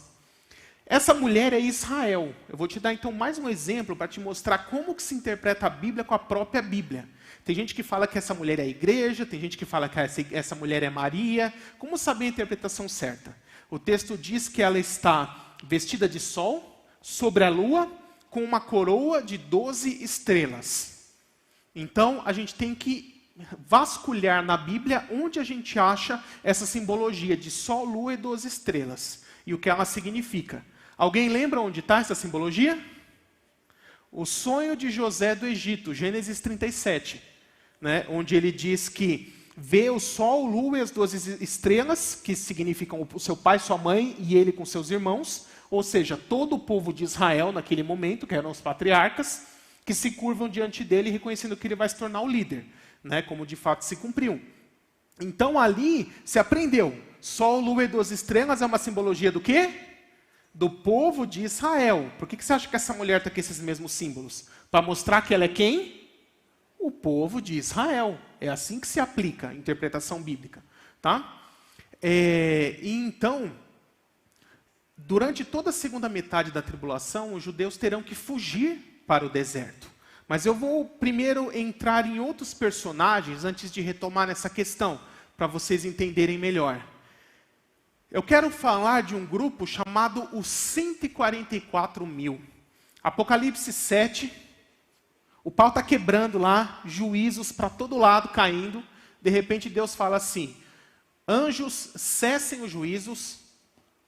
[SPEAKER 1] Essa mulher é Israel. Eu vou te dar então mais um exemplo para te mostrar como que se interpreta a Bíblia com a própria Bíblia. Tem gente que fala que essa mulher é a igreja, tem gente que fala que essa mulher é Maria. Como saber a interpretação certa? O texto diz que ela está vestida de sol, sobre a lua, com uma coroa de 12 estrelas. Então, a gente tem que vasculhar na Bíblia onde a gente acha essa simbologia de sol, lua e 12 estrelas. E o que ela significa. Alguém lembra onde está essa simbologia? O sonho de José do Egito, Gênesis 37. Né, onde ele diz que vê o sol, lua e as 12 estrelas, que significam o seu pai, sua mãe e ele com seus irmãos, ou seja, todo o povo de Israel naquele momento, que eram os patriarcas, que se curvam diante dele, reconhecendo que ele vai se tornar o líder, né, como de fato se cumpriu. Então ali se aprendeu, sol, lua e 12 estrelas é uma simbologia do quê? Do povo de Israel. Por que você acha que essa mulher está com esses mesmos símbolos? Para mostrar que ela é quem? O povo de Israel. É assim que se aplica a interpretação bíblica. Tá? Então, durante toda a segunda metade da tribulação, os judeus terão que fugir para o deserto. Mas eu vou primeiro entrar em outros personagens antes de retomar essa questão, para vocês entenderem melhor. Eu quero falar de um grupo chamado os 144 mil. Apocalipse 7... O pau está quebrando lá, juízos para todo lado caindo. De repente Deus fala assim: anjos, cessem os juízos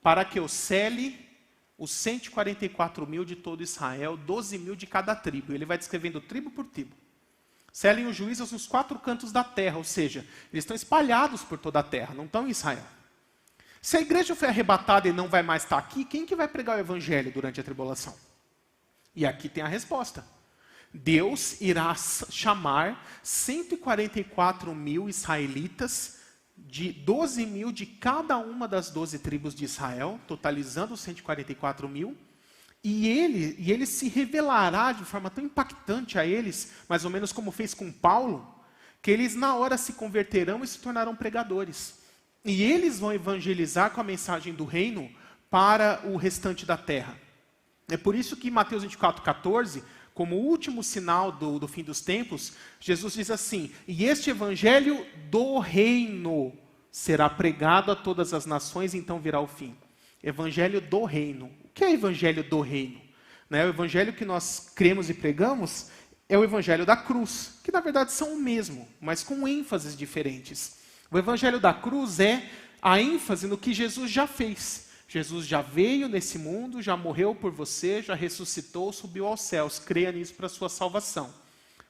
[SPEAKER 1] para que eu cele os 144 mil de todo Israel, 12 mil de cada tribo. Ele vai descrevendo tribo por tribo. Selem os juízos nos 4 cantos da terra, ou seja, eles estão espalhados por toda a terra, não estão em Israel. Se a igreja foi arrebatada e não vai mais estar aqui, quem que vai pregar o evangelho durante a tribulação? E aqui tem a resposta. Deus irá chamar 144 mil israelitas, de 12 mil de cada uma das 12 tribos de Israel, totalizando 144 mil, E ele se revelará de forma tão impactante a eles, mais ou menos como fez com Paulo, que eles na hora se converterão e se tornarão pregadores. E eles vão evangelizar com a mensagem do reino para o restante da terra. É por isso que em Mateus 24:14, como último sinal do fim dos tempos, Jesus diz assim: e este evangelho do reino será pregado a todas as nações, e então virá o fim. Evangelho do reino. O que é evangelho do reino? O evangelho que nós cremos e pregamos é o evangelho da cruz, que na verdade são o mesmo, mas com ênfases diferentes. O evangelho da cruz é a ênfase no que Jesus já fez. Jesus já veio nesse mundo, já morreu por você, já ressuscitou, subiu aos céus. Creia nisso para a sua salvação.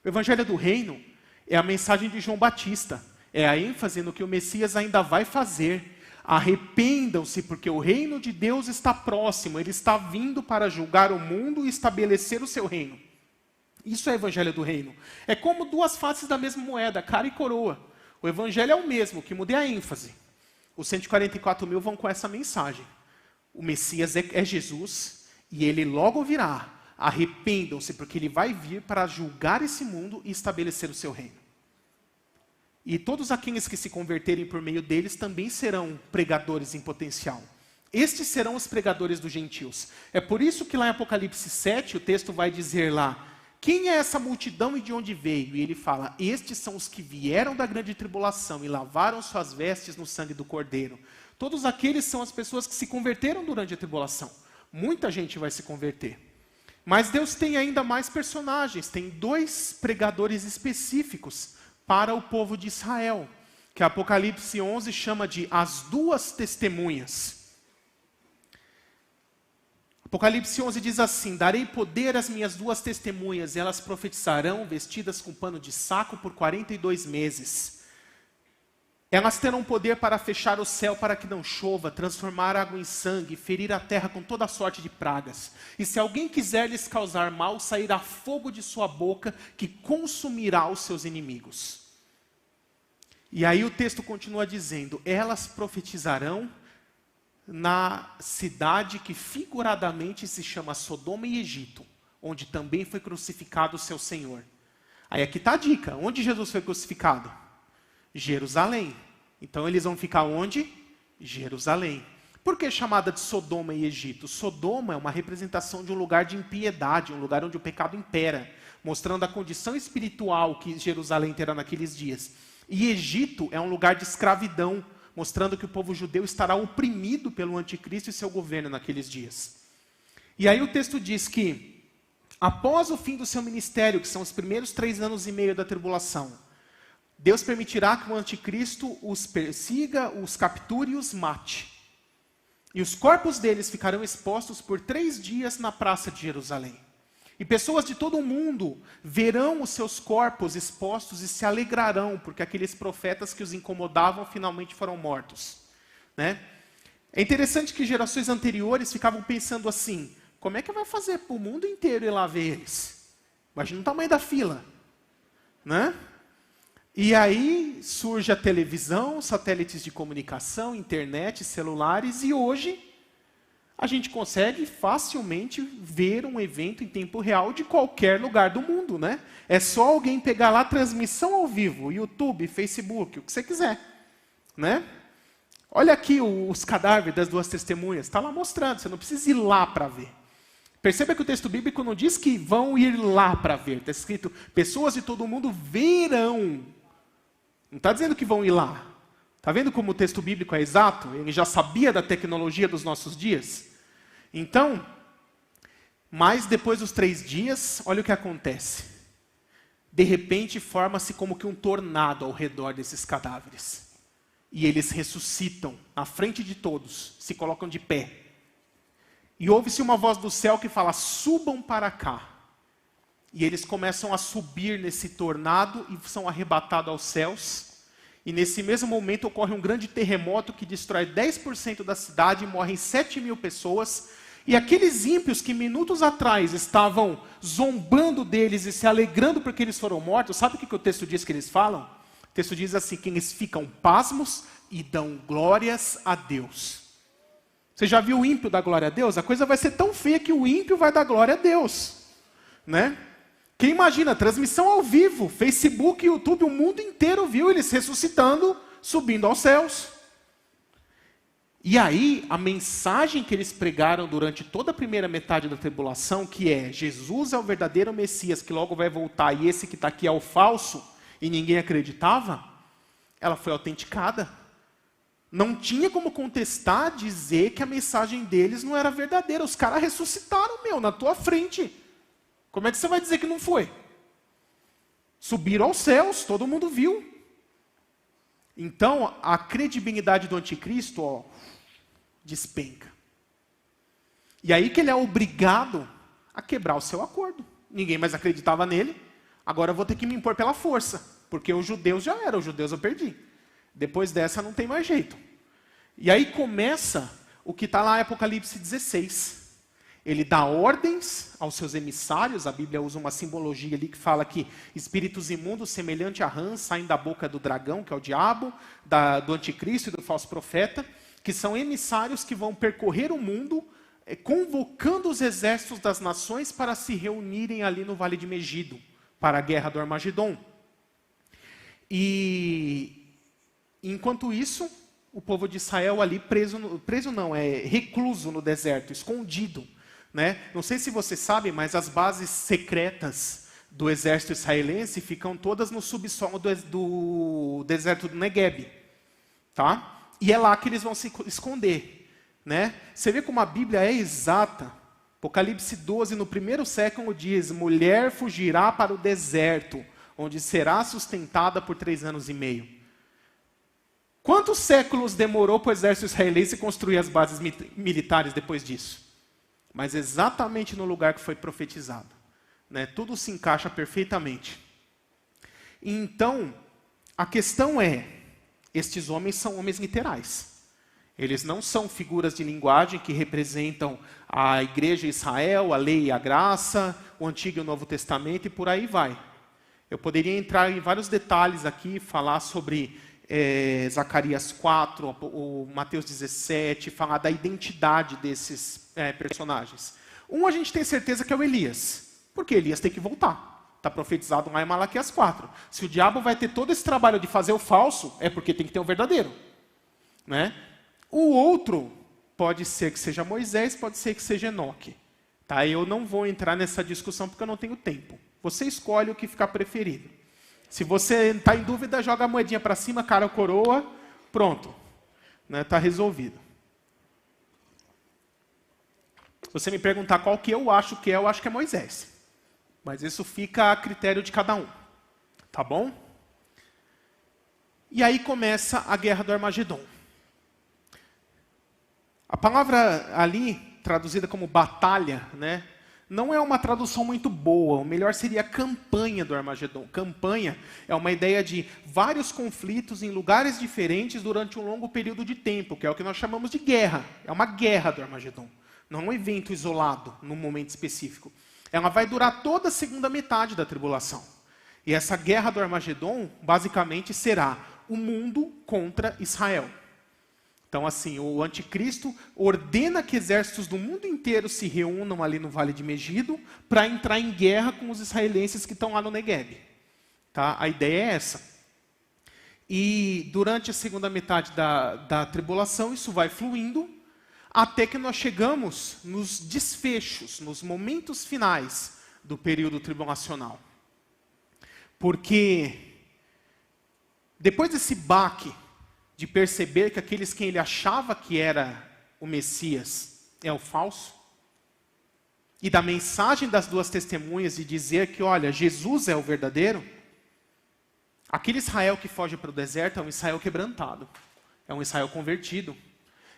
[SPEAKER 1] O evangelho do reino é a mensagem de João Batista. É a ênfase no que o Messias ainda vai fazer. Arrependam-se, porque o reino de Deus está próximo. Ele está vindo para julgar o mundo e estabelecer o seu reino. Isso é o evangelho do reino. É como duas faces da mesma moeda, cara e coroa. O evangelho é o mesmo, que muda a ênfase. Os 144 mil vão com essa mensagem. O Messias é Jesus e ele logo virá. Arrependam-se, porque ele vai vir para julgar esse mundo e estabelecer o seu reino. E todos aqueles que se converterem por meio deles também serão pregadores em potencial. Estes serão os pregadores dos gentios. É por isso que lá em Apocalipse 7, o texto vai dizer lá: quem é essa multidão e de onde veio? E ele fala: estes são os que vieram da grande tribulação e lavaram suas vestes no sangue do Cordeiro. Todos aqueles são as pessoas que se converteram durante a tribulação. Muita gente vai se converter. Mas Deus tem ainda mais personagens. Tem 2 pregadores específicos para o povo de Israel, que Apocalipse 11 chama de as 2 testemunhas. Apocalipse 11 diz assim: darei poder às minhas 2 testemunhas, e elas profetizarão vestidas com pano de saco por 42 meses. Elas terão poder para fechar o céu para que não chova, transformar água em sangue, ferir a terra com toda sorte de pragas. E se alguém quiser lhes causar mal, sairá fogo de sua boca, que consumirá os seus inimigos. E aí o texto continua dizendo: elas profetizarão na cidade que figuradamente se chama Sodoma e Egito, onde também foi crucificado o seu Senhor. Aí aqui está a dica: onde Jesus foi crucificado? Jerusalém. Então eles vão ficar onde? Jerusalém. Por que chamada de Sodoma e Egito? Sodoma é uma representação de um lugar de impiedade, um lugar onde o pecado impera, mostrando a condição espiritual que Jerusalém terá naqueles dias. E Egito é um lugar de escravidão, mostrando que o povo judeu estará oprimido pelo anticristo e seu governo naqueles dias. E aí o texto diz que, após o fim do seu ministério, que são os primeiros 3 anos e meio da tribulação, Deus permitirá que o anticristo os persiga, os capture e os mate. E os corpos deles ficarão expostos por 3 dias na praça de Jerusalém. E pessoas de todo o mundo verão os seus corpos expostos e se alegrarão, porque aqueles profetas que os incomodavam finalmente foram mortos. Né? É interessante que gerações anteriores ficavam pensando assim: como é que vai fazer para o mundo inteiro ir lá ver eles? Imagina o tamanho da fila. Né? E aí surge a televisão, satélites de comunicação, internet, celulares, e hoje a gente consegue facilmente ver um evento em tempo real de qualquer lugar do mundo, né? É só alguém pegar lá a transmissão ao vivo, YouTube, Facebook, o que você quiser, né? Olha aqui os cadáveres das 2 testemunhas, está lá mostrando, você não precisa ir lá para ver. Perceba que o texto bíblico não diz que vão ir lá para ver, está escrito: pessoas de todo mundo verão. Não está dizendo que vão ir lá. Está vendo como o texto bíblico é exato? Ele já sabia da tecnologia dos nossos dias. Então, mas depois dos 3 dias, olha o que acontece. De repente, forma-se como que um tornado ao redor desses cadáveres. E eles ressuscitam na frente de todos, se colocam de pé. E ouve-se uma voz do céu que fala: subam para cá. E eles começam a subir nesse tornado e são arrebatados aos céus. E nesse mesmo momento ocorre um grande terremoto que destrói 10% da cidade e morrem 7.000 pessoas. E aqueles ímpios que minutos atrás estavam zombando deles e se alegrando porque eles foram mortos, sabe o que o texto diz que eles falam? O texto diz assim, que eles ficam pasmos e dão glórias a Deus. Você já viu o ímpio dar glória a Deus? A coisa vai ser tão feia que o ímpio vai dar glória a Deus. Né? Quem imagina, transmissão ao vivo, Facebook, YouTube, o mundo inteiro viu eles ressuscitando, subindo aos céus. E aí, a mensagem que eles pregaram durante toda a primeira metade da tribulação, que é, Jesus é o verdadeiro Messias, que logo vai voltar, e esse que está aqui é o falso, e ninguém acreditava, ela foi autenticada. Não tinha como contestar, dizer que a mensagem deles não era verdadeira. Os caras ressuscitaram, na tua frente. Como é que você vai dizer que não foi? Subiram aos céus, todo mundo viu. Então, a credibilidade do anticristo, despenca. E aí que ele é obrigado a quebrar o seu acordo. Ninguém mais acreditava nele, agora eu vou ter que me impor pela força, porque os judeus já eram, os judeus eu perdi. Depois dessa não tem mais jeito. E aí começa o que está lá em Apocalipse 16. Ele dá ordens aos seus emissários, a Bíblia usa uma simbologia ali que fala que espíritos imundos semelhante a rãs saem da boca do dragão, que é o diabo, do anticristo e do falso profeta, que são emissários que vão percorrer o mundo, convocando os exércitos das nações para se reunirem ali no Vale de Megido, para a guerra do Armagedon. E enquanto isso, o povo de Israel ali recluso no deserto, escondido. Né? Não sei se você sabe, mas as bases secretas do exército israelense ficam todas no subsolo do deserto do Negueb. Tá? E é lá que eles vão se esconder. Né? Você vê como a Bíblia é exata. Apocalipse 12, no primeiro século, diz: mulher fugirá para o deserto, onde será sustentada por 3 anos e meio. Quantos séculos demorou para o exército israelense construir as bases militares depois disso? Mas exatamente no lugar que foi profetizado. Né? Tudo se encaixa perfeitamente. Então, a questão é, estes homens são homens literais. Eles não são figuras de linguagem que representam a igreja e Israel, a lei e a graça, o Antigo e o Novo Testamento e por aí vai. Eu poderia entrar em vários detalhes aqui, falar sobre Zacarias 4, o Mateus 17, falar da identidade desses personagens. A gente tem certeza que é o Elias, porque Elias tem que voltar. Está profetizado lá em Malaquias 4. Se o diabo vai ter todo esse trabalho de fazer o falso, é porque tem que ter o verdadeiro. Né? O outro pode ser que seja Moisés, pode ser que seja Enoque. Tá? Eu não vou entrar nessa discussão porque eu não tenho tempo. Você escolhe o que ficar preferido. Se você está em dúvida, joga a moedinha para cima, cara ou coroa, pronto. Está resolvido. Se você me perguntar qual que eu acho que é Moisés. Mas isso fica a critério de cada um. Tá bom? E aí começa a guerra do Armagedon. A palavra ali, traduzida como batalha, né? Não é uma tradução muito boa, o melhor seria campanha do Armagedon. Campanha é uma ideia de vários conflitos em lugares diferentes durante um longo período de tempo, que é o que nós chamamos de guerra. É uma guerra do Armagedon, não é um evento isolado, num momento específico. Ela vai durar toda a segunda metade da tribulação. E essa guerra do Armagedon, basicamente, será o mundo contra Israel. Então, assim, o anticristo ordena que exércitos do mundo inteiro se reúnam ali no Vale de Megido para entrar em guerra com os israelenses que estão lá no Negueb. Tá? A ideia é essa. E durante a segunda metade da tribulação, isso vai fluindo, até que nós chegamos nos desfechos, nos momentos finais do período tribulacional. Porque depois desse baque, de perceber que aqueles que ele achava que era o Messias é o falso, e da mensagem das duas testemunhas de dizer que, olha, Jesus é o verdadeiro, aquele Israel que foge para o deserto é um Israel quebrantado, é um Israel convertido.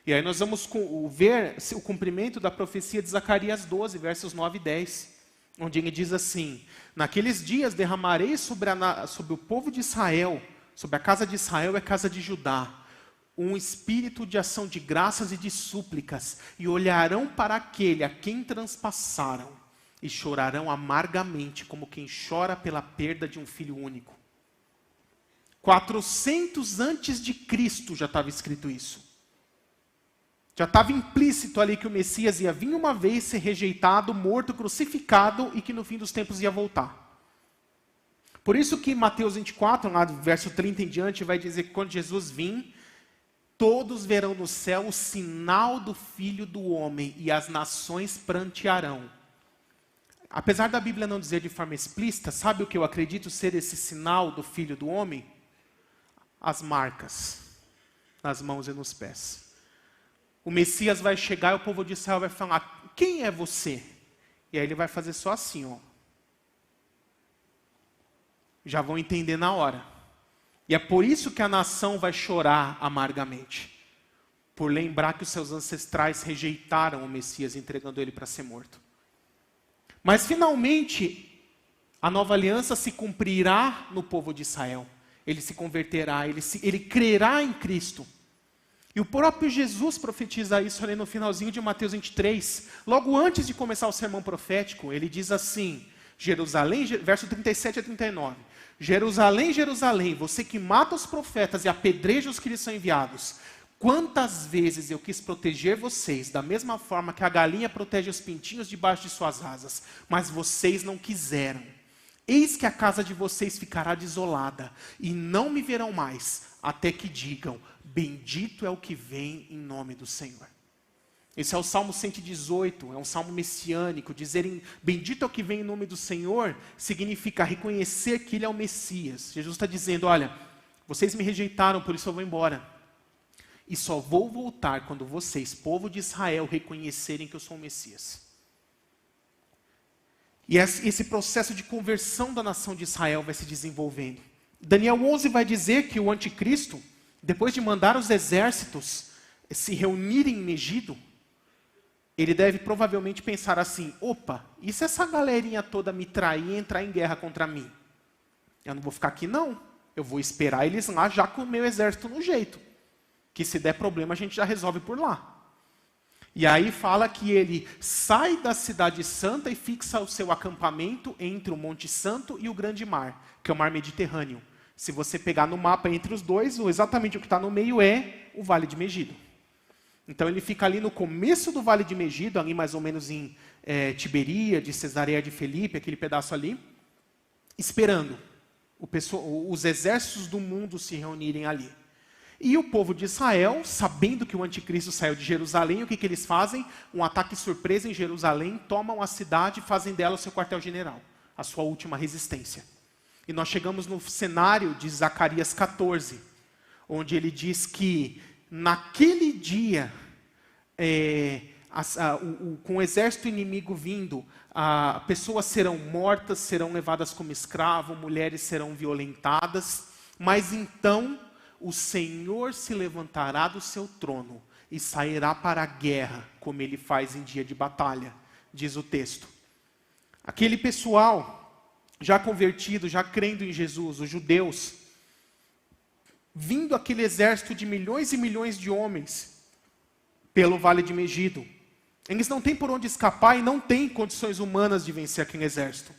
[SPEAKER 1] E aí nós vamos ver o cumprimento da profecia de Zacarias 12, versos 9 e 10, onde ele diz assim: naqueles dias derramarei sobre o povo de Israel, sobre a casa de Israel e a casa de Judá, um espírito de ação de graças e de súplicas, e olharão para aquele a quem transpassaram, e chorarão amargamente, como quem chora pela perda de um filho único. 400 antes de Cristo já estava escrito isso. Já estava implícito ali que o Messias ia vir uma vez, ser rejeitado, morto, crucificado e que no fim dos tempos ia voltar. Por isso que Mateus 24, lá do verso 30 em diante, vai dizer que quando Jesus vir, todos verão no céu o sinal do Filho do Homem e as nações prantearão. Apesar da Bíblia não dizer de forma explícita, sabe o que eu acredito ser esse sinal do Filho do Homem? As marcas nas mãos e nos pés. O Messias vai chegar e o povo de Israel vai falar, quem é você? E aí ele vai fazer só assim, ó. Já vão entender na hora. E é por isso que a nação vai chorar amargamente. Por lembrar que os seus ancestrais rejeitaram o Messias, entregando ele para ser morto. Mas finalmente, a nova aliança se cumprirá no povo de Israel. Ele se converterá, ele crerá em Cristo. E o próprio Jesus profetiza isso ali no finalzinho de Mateus 23. Logo antes de começar o sermão profético, ele diz assim, Jerusalém, verso 37 a 39. Jerusalém, Jerusalém, você que mata os profetas e apedreja os que lhes são enviados. Quantas vezes eu quis proteger vocês, da mesma forma que a galinha protege os pintinhos debaixo de suas asas, mas vocês não quiseram. Eis que a casa de vocês ficará desolada, e não me verão mais, até que digam, bendito é o que vem em nome do Senhor. Esse é o Salmo 118, é um salmo messiânico. Dizerem bendito é o que vem em nome do Senhor, significa reconhecer que Ele é o Messias. Jesus está dizendo, olha, vocês me rejeitaram, por isso eu vou embora. E só vou voltar quando vocês, povo de Israel, reconhecerem que eu sou o Messias. E esse processo de conversão da nação de Israel vai se desenvolvendo. Daniel 11 vai dizer que o anticristo, depois de mandar os exércitos se reunirem em Megido, ele deve provavelmente pensar assim, opa, e se essa galerinha toda me trair e entrar em guerra contra mim? Eu não vou ficar aqui não, eu vou esperar eles lá já com o meu exército no jeito. Que se der problema a gente já resolve por lá. E aí fala que ele sai da cidade santa e fixa o seu acampamento entre o Monte Santo e o Grande Mar, que é o Mar Mediterrâneo. Se você pegar no mapa entre os dois, exatamente o que está no meio é o Vale de Megido. Então ele fica ali no começo do Vale de Megido, ali mais ou menos em Tiberíades, Cesareia de Filipe, aquele pedaço ali, esperando os exércitos do mundo se reunirem ali. E o povo de Israel, sabendo que o anticristo saiu de Jerusalém, o que eles fazem? Um ataque surpresa em Jerusalém, tomam a cidade e fazem dela o seu quartel-general, a sua última resistência. E nós chegamos no cenário de Zacarias 14, onde ele diz que naquele dia, com o exército inimigo vindo, pessoas serão mortas, serão levadas como escravo, mulheres serão violentadas, mas então o Senhor se levantará do seu trono e sairá para a guerra, como ele faz em dia de batalha, diz o texto. Aquele pessoal, já convertido, já crendo em Jesus, os judeus, vindo aquele exército de milhões e milhões de homens pelo Vale de Megido, eles não têm por onde escapar e não têm condições humanas de vencer aquele exército.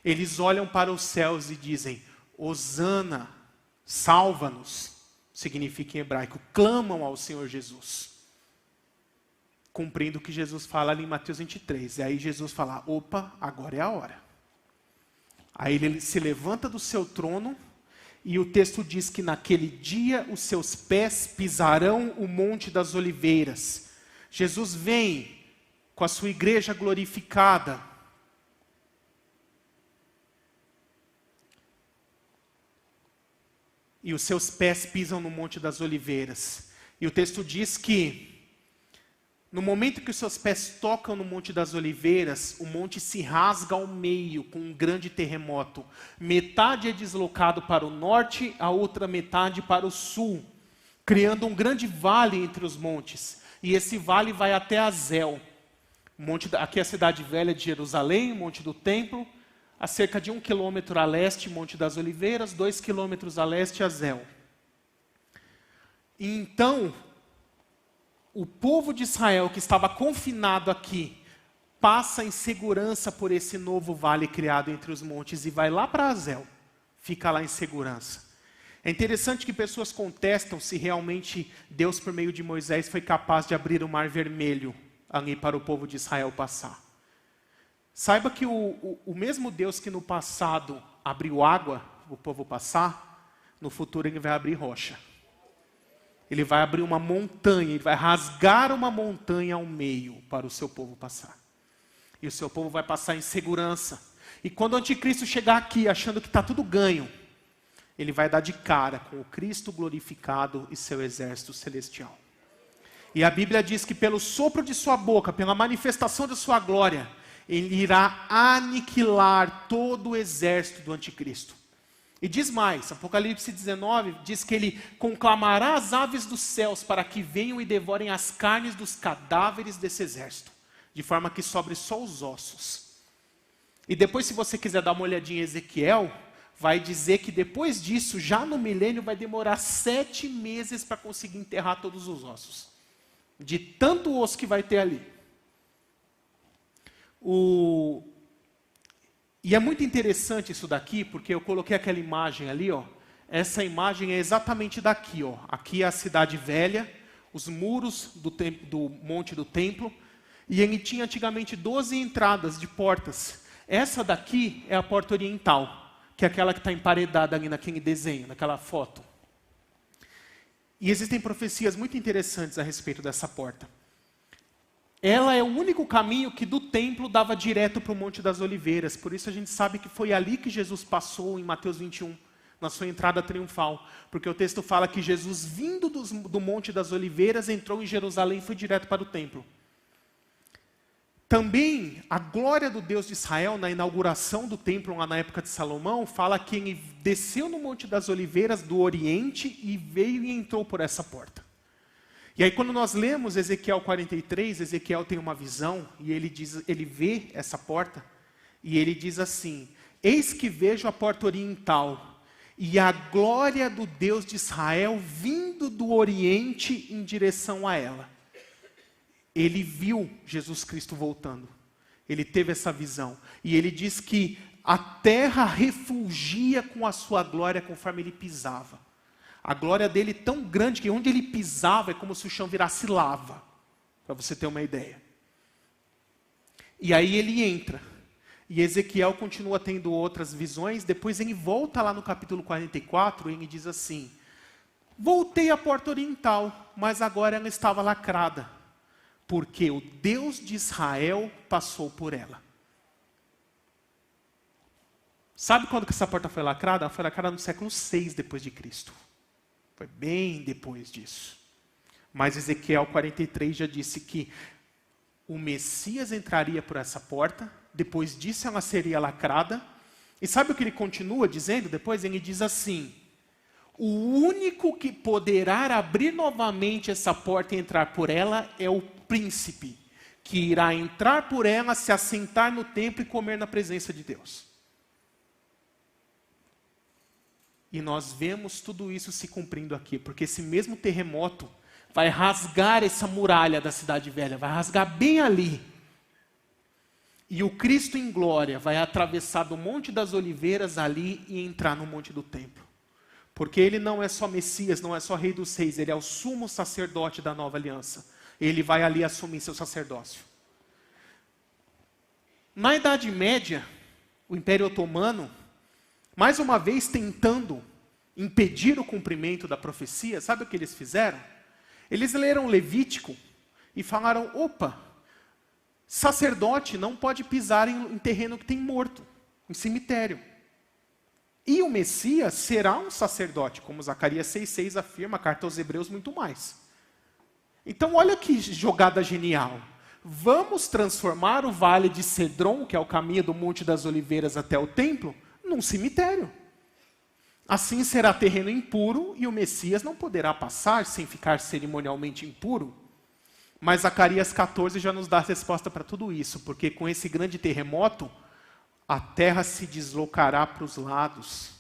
[SPEAKER 1] Eles olham para os céus e dizem, Hosana, salva-nos, significa em hebraico, clamam ao Senhor Jesus. Cumprindo o que Jesus fala ali em Mateus 23. E aí Jesus fala, opa, agora é a hora. Aí ele se levanta do seu trono, e o texto diz que naquele dia os seus pés pisarão o Monte das Oliveiras. Jesus vem com a sua igreja glorificada. E os seus pés pisam no Monte das Oliveiras. E o texto diz que, no momento que os seus pés tocam no Monte das Oliveiras, o monte se rasga ao meio com um grande terremoto. Metade é deslocado para o norte, a outra metade para o sul, criando um grande vale entre os montes. E esse vale vai até Azel. Aqui é a cidade velha de Jerusalém, o Monte do Templo. A cerca de 1 quilômetro a leste, Monte das Oliveiras, 2 quilômetros a leste, Azel. E então, o povo de Israel, que estava confinado aqui, passa em segurança por esse novo vale criado entre os montes e vai lá para Azel, fica lá em segurança. É interessante que pessoas contestam se realmente Deus, por meio de Moisés, foi capaz de abrir o Mar Vermelho ali para o povo de Israel passar. Saiba que o mesmo Deus que no passado abriu água para o povo passar, no futuro ele vai abrir rocha. Ele vai abrir uma montanha, ele vai rasgar uma montanha ao meio para o seu povo passar. E o seu povo vai passar em segurança. E quando o anticristo chegar aqui achando que está tudo ganho, ele vai dar de cara com o Cristo glorificado e seu exército celestial. E a Bíblia diz que pelo sopro de sua boca, pela manifestação de sua glória, ele irá aniquilar todo o exército do anticristo. E diz mais, Apocalipse 19 diz que ele conclamará as aves dos céus para que venham e devorem as carnes dos cadáveres desse exército, de forma que sobre só os ossos. E depois, se você quiser dar uma olhadinha em Ezequiel, vai dizer que depois disso, já no milênio, vai demorar 7 meses para conseguir enterrar todos os ossos. De tanto osso que vai ter ali. E é muito interessante isso daqui, porque eu coloquei aquela imagem ali, ó. Essa imagem é exatamente daqui, ó. Aqui é a cidade velha, os muros do monte do templo, e ele tinha antigamente 12 entradas de portas. Essa daqui é a porta oriental, que é aquela que está emparedada ali naquele desenho, naquela foto. E existem profecias muito interessantes a respeito dessa porta. Ela é o único caminho que do templo dava direto para o Monte das Oliveiras. Por isso a gente sabe que foi ali que Jesus passou em Mateus 21, na sua entrada triunfal. Porque o texto fala que Jesus, vindo do Monte das Oliveiras, entrou em Jerusalém e foi direto para o templo. Também, a glória do Deus de Israel, na inauguração do templo, lá na época de Salomão, fala que ele desceu no Monte das Oliveiras do Oriente e veio e entrou por essa porta. E aí, quando nós lemos Ezequiel 43, Ezequiel tem uma visão, e ele vê essa porta, e ele diz assim: eis que vejo a porta oriental, e a glória do Deus de Israel vindo do Oriente em direção a ela. Ele viu Jesus Cristo voltando. Ele teve essa visão. E ele diz que a terra refulgia com a sua glória conforme ele pisava. A glória dele tão grande que onde ele pisava é como se o chão virasse lava. Para você ter uma ideia. E aí ele entra. E Ezequiel continua tendo outras visões. Depois ele volta lá no capítulo 44 e ele diz assim: voltei à porta oriental, mas agora ela estava lacrada, porque o Deus de Israel passou por ela. Sabe quando que essa porta foi lacrada? Ela foi lacrada no século 6 depois de Cristo. Foi bem depois disso. Mas Ezequiel 43 já disse que o Messias entraria por essa porta, depois disso ela seria lacrada. E sabe o que ele continua dizendo depois? Ele diz assim: o único que poderá abrir novamente essa porta e entrar por ela é o príncipe, que irá entrar por ela, se assentar no templo e comer na presença de Deus. E nós vemos tudo isso se cumprindo aqui, porque esse mesmo terremoto vai rasgar essa muralha da cidade velha, vai rasgar bem ali. E o Cristo em glória vai atravessar do Monte das Oliveiras ali e entrar no Monte do Templo. Porque ele não é só Messias, não é só Rei dos Reis, ele é o sumo sacerdote da nova aliança. Ele vai ali assumir seu sacerdócio. Na Idade Média, o Império Otomano, mais uma vez tentando impedir o cumprimento da profecia, sabe o que eles fizeram? Eles leram Levítico e falaram: opa, sacerdote não pode pisar em terreno que tem morto, em cemitério. E o Messias será um sacerdote, como Zacarias 6,6 afirma, a carta aos Hebreus, muito mais. Então olha que jogada genial. Vamos transformar o vale de Cedron, que é o caminho do Monte das Oliveiras até o templo, num cemitério. Assim será terreno impuro e o Messias não poderá passar sem ficar cerimonialmente impuro. Mas Zacarias 14 já nos dá a resposta para tudo isso, porque com esse grande terremoto, a terra se deslocará para os lados.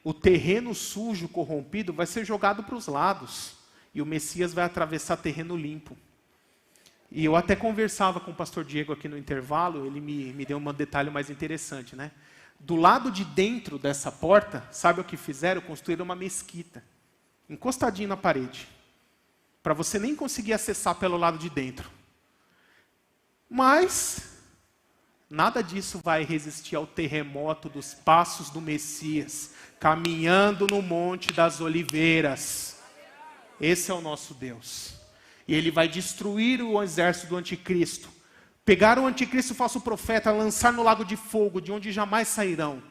[SPEAKER 1] O terreno sujo, corrompido, vai ser jogado para os lados. E o Messias vai atravessar terreno limpo. E eu até conversava com o pastor Diego aqui no intervalo, ele me deu um detalhe mais interessante, né? Do lado de dentro dessa porta, sabe o que fizeram? Construíram uma mesquita, encostadinho na parede, para você nem conseguir acessar pelo lado de dentro. Mas nada disso vai resistir ao terremoto dos passos do Messias, caminhando no Monte das Oliveiras. Esse é o nosso Deus. E Ele vai destruir o exército do anticristo. Pegar o anticristo, o falso profeta, lançar no lago de fogo, de onde jamais sairão.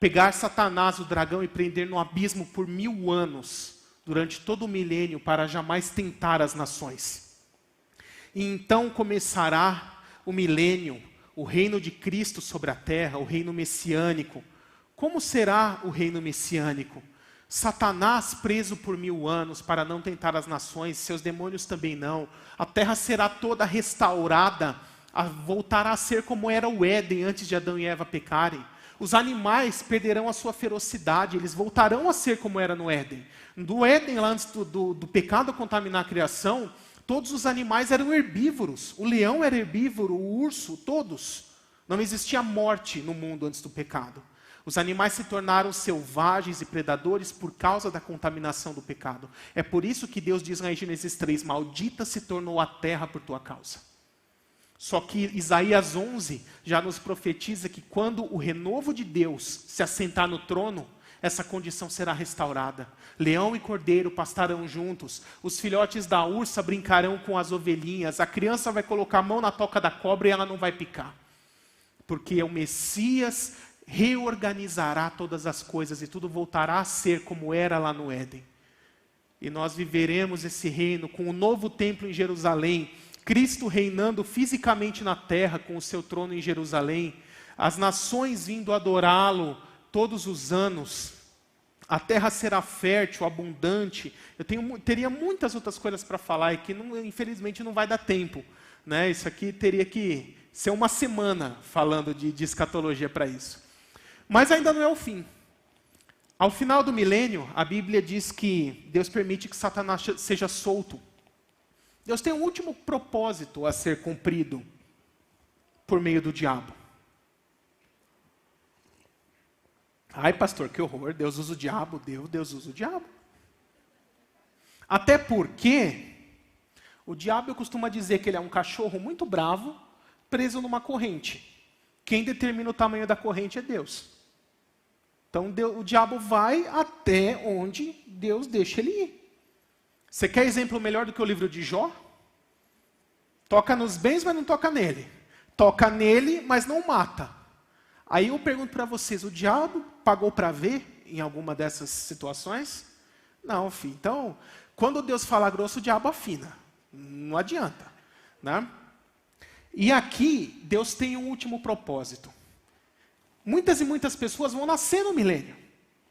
[SPEAKER 1] Pegar Satanás, o dragão, e prender no abismo por 1000 anos, durante todo o milênio, para jamais tentar as nações. E então começará o milênio, o reino de Cristo sobre a terra, o reino messiânico. Como será o reino messiânico? Satanás preso por 1000 anos para não tentar as nações, seus demônios também não. A terra será toda restaurada, voltará a ser como era o Éden antes de Adão e Eva pecarem. Os animais perderão a sua ferocidade, eles voltarão a ser como era no Éden. No Éden, lá antes do pecado contaminar a criação, todos os animais eram herbívoros. O leão era herbívoro, o urso, todos. Não existia morte no mundo antes do pecado. Os animais se tornaram selvagens e predadores por causa da contaminação do pecado. É por isso que Deus diz lá em Gênesis 3, maldita se tornou a terra por tua causa. Só que Isaías 11 já nos profetiza que quando o renovo de Deus se assentar no trono, essa condição será restaurada. Leão e cordeiro pastarão juntos, os filhotes da ursa brincarão com as ovelhinhas, a criança vai colocar a mão na toca da cobra e ela não vai picar. Porque o Messias reorganizará todas as coisas e tudo voltará a ser como era lá no Éden. E nós viveremos esse reino com o novo templo em Jerusalém, Cristo reinando fisicamente na terra com o seu trono em Jerusalém, as nações vindo adorá-lo todos os anos, a terra será fértil, abundante. Eu teria muitas outras coisas para falar e que infelizmente não vai dar tempo, né? Isso aqui teria que ser uma semana falando de escatologia para isso. Mas ainda não é o fim. Ao final do milênio, a Bíblia diz que Deus permite que Satanás seja solto. Deus tem um último propósito a ser cumprido por meio do diabo. Ai, pastor, que horror, Deus usa o diabo. Deus usa o diabo. Até porque o diabo costuma dizer que ele é um cachorro muito bravo, preso numa corrente. Quem determina o tamanho da corrente é Deus. Então o diabo vai até onde Deus deixa ele ir. Você quer exemplo melhor do que o livro de Jó? Toca nos bens, mas não toca nele. Toca nele, mas não mata. Aí eu pergunto para vocês, o diabo pagou para ver em alguma dessas situações? Não, filho. Então, quando Deus fala grosso, o diabo afina. Não adianta, né? E aqui, Deus tem um último propósito. Muitas e muitas pessoas vão nascer no milênio.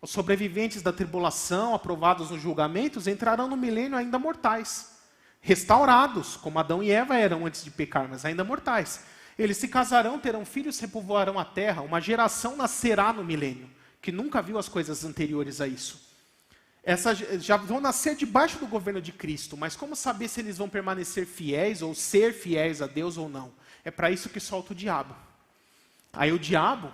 [SPEAKER 1] Os sobreviventes da tribulação, aprovados nos julgamentos, entrarão no milênio ainda mortais. Restaurados, como Adão e Eva eram antes de pecar, mas ainda mortais. Eles se casarão, terão filhos, repovoarão a terra. Uma geração nascerá no milênio, que nunca viu as coisas anteriores a isso. Essas já vão nascer debaixo do governo de Cristo, mas como saber se eles vão permanecer fiéis ou ser fiéis a Deus ou não? É para isso que solta o diabo. Aí o diabo,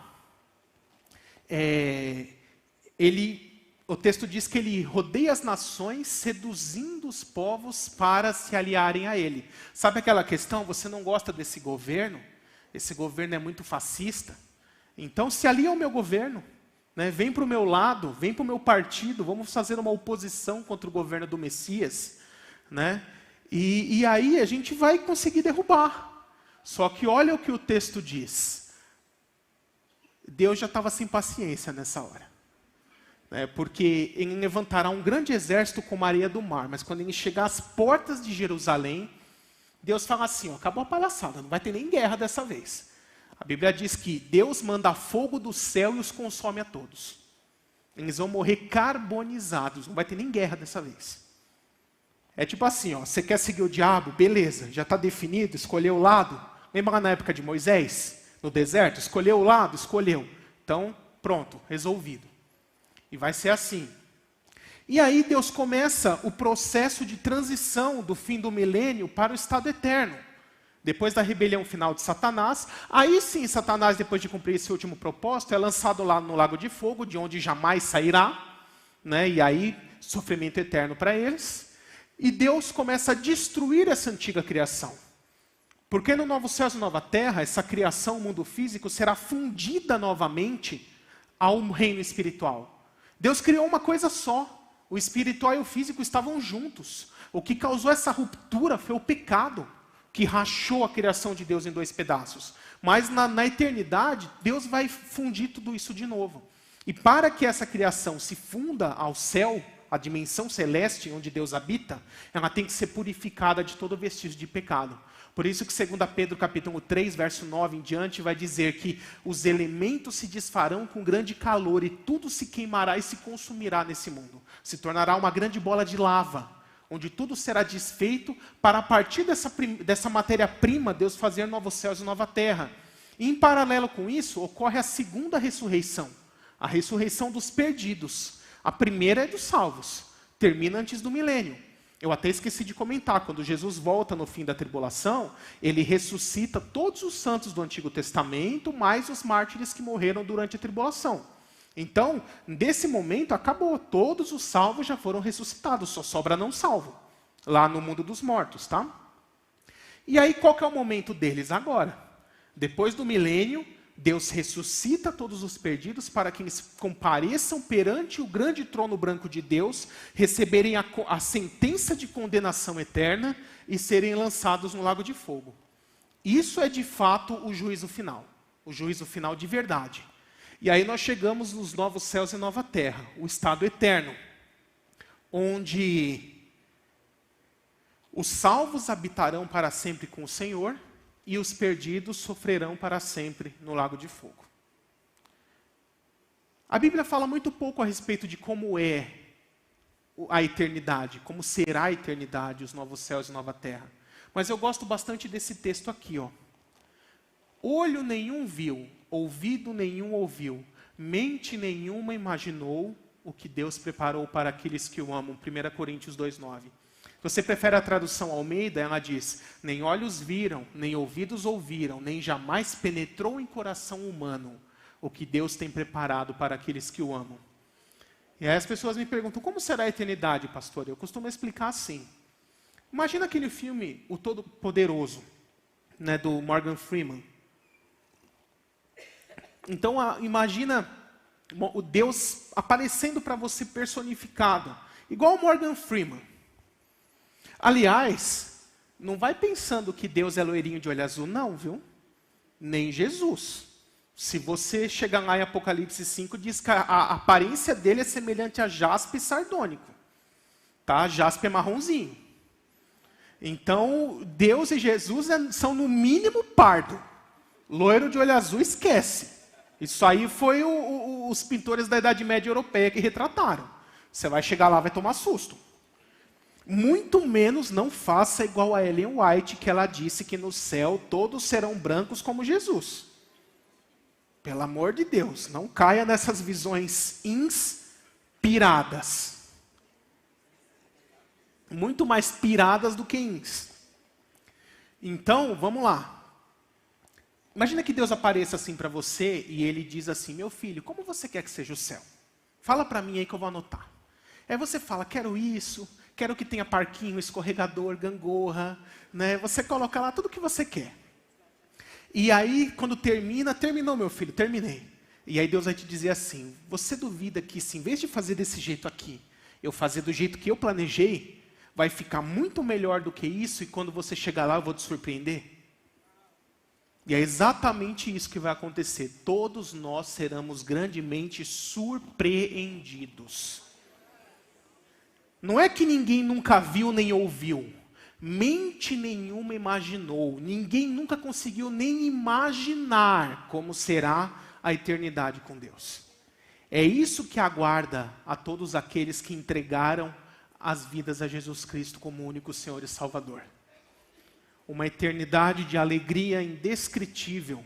[SPEAKER 1] o texto diz que ele rodeia as nações, seduzindo os povos para se aliarem a ele. Sabe aquela questão, você não gosta desse governo? Esse governo é muito fascista. Então se alia ao meu governo. Né? Vem para o meu lado, vem para o meu partido, vamos fazer uma oposição contra o governo do Messias. Né? E aí a gente vai conseguir derrubar. Só que olha o que o texto diz. Deus já estava sem paciência nessa hora. Porque ele levantará um grande exército como a areia do mar, mas quando ele chegar às portas de Jerusalém, Deus fala assim, ó, acabou a palhaçada, não vai ter nem guerra dessa vez. A Bíblia diz que Deus manda fogo do céu e os consome a todos. Eles vão morrer carbonizados, não vai ter nem guerra dessa vez. É tipo assim, ó, você quer seguir o diabo? Beleza, já está definido, escolheu o lado. Lembra lá na época de Moisés, no deserto? Escolheu o lado? Escolheu. Então, pronto, resolvido. E vai ser assim. E aí Deus começa o processo de transição do fim do milênio para o estado eterno. Depois da rebelião final de Satanás, aí sim, Satanás, depois de cumprir esse último propósito, é lançado lá no lago de fogo, de onde jamais sairá, né? E aí, sofrimento eterno para eles. E Deus começa a destruir essa antiga criação. Porque no novo céu e nova terra, essa criação, o mundo físico, será fundida novamente ao reino espiritual. Deus criou uma coisa só. O espiritual e o físico estavam juntos. O que causou essa ruptura foi o pecado, que rachou a criação de Deus em 2 pedaços. Mas na eternidade, Deus vai fundir tudo isso de novo. E para que essa criação se funda ao céu, a dimensão celeste onde Deus habita, ela tem que ser purificada de todo vestígio de pecado. Por isso que 2 Pedro capítulo 3, verso 9 em diante, vai dizer que os elementos se desfarão com grande calor e tudo se queimará e se consumirá nesse mundo. Se tornará uma grande bola de lava, onde tudo será desfeito para a partir dessa matéria-prima Deus fazer novos céus e nova terra. E em paralelo com isso, ocorre a segunda ressurreição, a ressurreição dos perdidos. A primeira é dos salvos, termina antes do milênio. Eu até esqueci de comentar, quando Jesus volta no fim da tribulação, ele ressuscita todos os santos do Antigo Testamento, mais os mártires que morreram durante a tribulação. Então, desse momento, acabou. Todos os salvos já foram ressuscitados, só sobra não salvo, lá no mundo dos mortos, tá? E aí, qual que é o momento deles agora? Depois do milênio, Deus ressuscita todos os perdidos para que eles compareçam perante o grande trono branco de Deus, receberem a sentença de condenação eterna e serem lançados no lago de fogo. Isso é de fato o juízo final de verdade. E aí nós chegamos nos novos céus e nova terra, o estado eterno, onde os salvos habitarão para sempre com o Senhor, e os perdidos sofrerão para sempre no lago de fogo. A Bíblia fala muito pouco a respeito de como é a eternidade, como será a eternidade, os novos céus e nova terra. Mas eu gosto bastante desse texto aqui, ó. Olho nenhum viu, ouvido nenhum ouviu, mente nenhuma imaginou o que Deus preparou para aqueles que o amam. 1 Coríntios 2,9. Se você prefere a tradução Almeida, ela diz: nem olhos viram, nem ouvidos ouviram, nem jamais penetrou em coração humano o que Deus tem preparado para aqueles que o amam. E aí as pessoas me perguntam: como será a eternidade, pastor? Eu costumo explicar assim. Imagina aquele filme O Todo-Poderoso, né, do Morgan Freeman. Então imagina o Deus aparecendo para você personificado, igual o Morgan Freeman. Aliás, não vai pensando que Deus é loirinho de olho azul, não, viu? Nem Jesus. Se você chegar lá em Apocalipse 5, diz que a aparência dele é semelhante a jaspe sardônico. Tá? Jaspe é marronzinho. Então, Deus e Jesus são no mínimo pardo. Loiro de olho azul, esquece. Isso aí foi os pintores da Idade Média Europeia que retrataram. Você vai chegar lá, vai tomar susto. Muito menos não faça igual a Ellen White, que ela disse que no céu todos serão brancos como Jesus. Pelo amor de Deus, não caia nessas visões inspiradas. Muito mais piradas do que ins. Então, vamos lá. Imagina que Deus apareça assim para você e ele diz assim: meu filho, como você quer que seja o céu? Fala para mim aí que eu vou anotar. Aí você fala: quero isso, quero que tenha parquinho, escorregador, gangorra, né? Você coloca lá tudo o que você quer. E aí, quando terminou, meu filho, terminei. E aí Deus vai te dizer assim: você duvida que se em vez de fazer desse jeito aqui, eu fazer do jeito que eu planejei, vai ficar muito melhor do que isso, e quando você chegar lá eu vou te surpreender? E é exatamente isso que vai acontecer. Todos nós seremos grandemente surpreendidos. Não é que ninguém nunca viu nem ouviu. Mente nenhuma imaginou. Ninguém nunca conseguiu nem imaginar como será a eternidade com Deus. É isso que aguarda a todos aqueles que entregaram as vidas a Jesus Cristo como único Senhor e Salvador. Uma eternidade de alegria indescritível.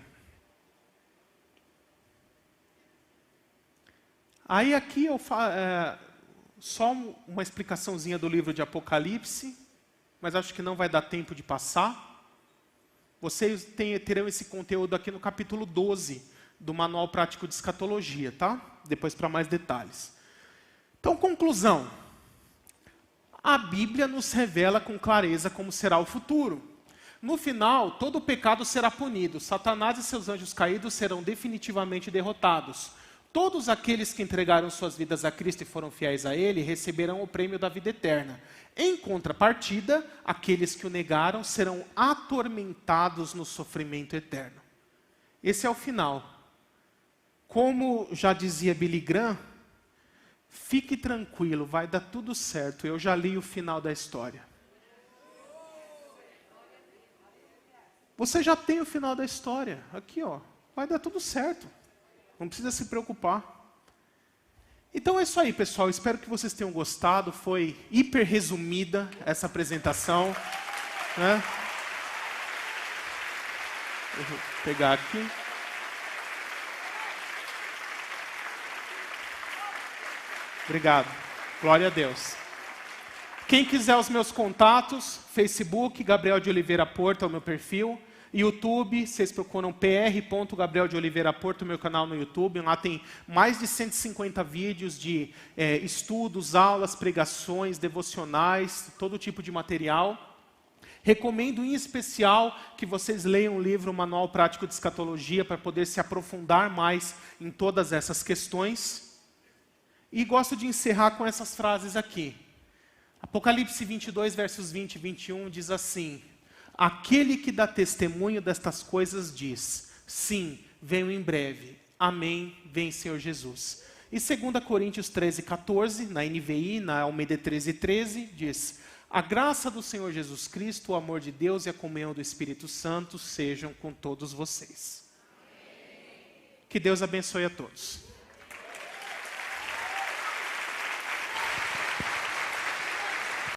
[SPEAKER 1] Aí aqui eu só uma explicaçãozinha do livro de Apocalipse, mas acho que não vai dar tempo de passar. Vocês terão esse conteúdo aqui no capítulo 12 do Manual Prático de Escatologia, tá? Depois para mais detalhes. Então, conclusão. A Bíblia nos revela com clareza como será o futuro. No final, todo o pecado será punido. Satanás e seus anjos caídos serão definitivamente derrotados. Todos aqueles que entregaram suas vidas a Cristo e foram fiéis a Ele receberão o prêmio da vida eterna. Em contrapartida, aqueles que o negaram serão atormentados no sofrimento eterno. Esse é o final. Como já dizia Billy Graham, fique tranquilo, vai dar tudo certo. Eu já li o final da história. Você já tem o final da história. Aqui, ó, vai dar tudo certo. Não precisa se preocupar. Então é isso aí, pessoal. Espero que vocês tenham gostado. Foi hiper resumida essa apresentação, né? Deixa eu pegar aqui. Obrigado. Glória a Deus. Quem quiser os meus contatos, Facebook, Gabriel de Oliveira Porto é o meu perfil. YouTube, vocês procuram pr.Gabriel de Oliveira Porto, meu canal no YouTube. Lá tem mais de 150 vídeos de estudos, aulas, pregações, devocionais, todo tipo de material. Recomendo em especial que vocês leiam o livro Manual Prático de Escatologia para poder se aprofundar mais em todas essas questões. E gosto de encerrar com essas frases aqui. Apocalipse 22, versos 20 e 21 diz assim: aquele que dá testemunho destas coisas diz, sim, venho em breve. Amém, vem Senhor Jesus. E 2 Coríntios 13, 14, na NVI, na Almeida 13, 13, diz, a graça do Senhor Jesus Cristo, o amor de Deus e a comunhão do Espírito Santo sejam com todos vocês. Que Deus abençoe a todos.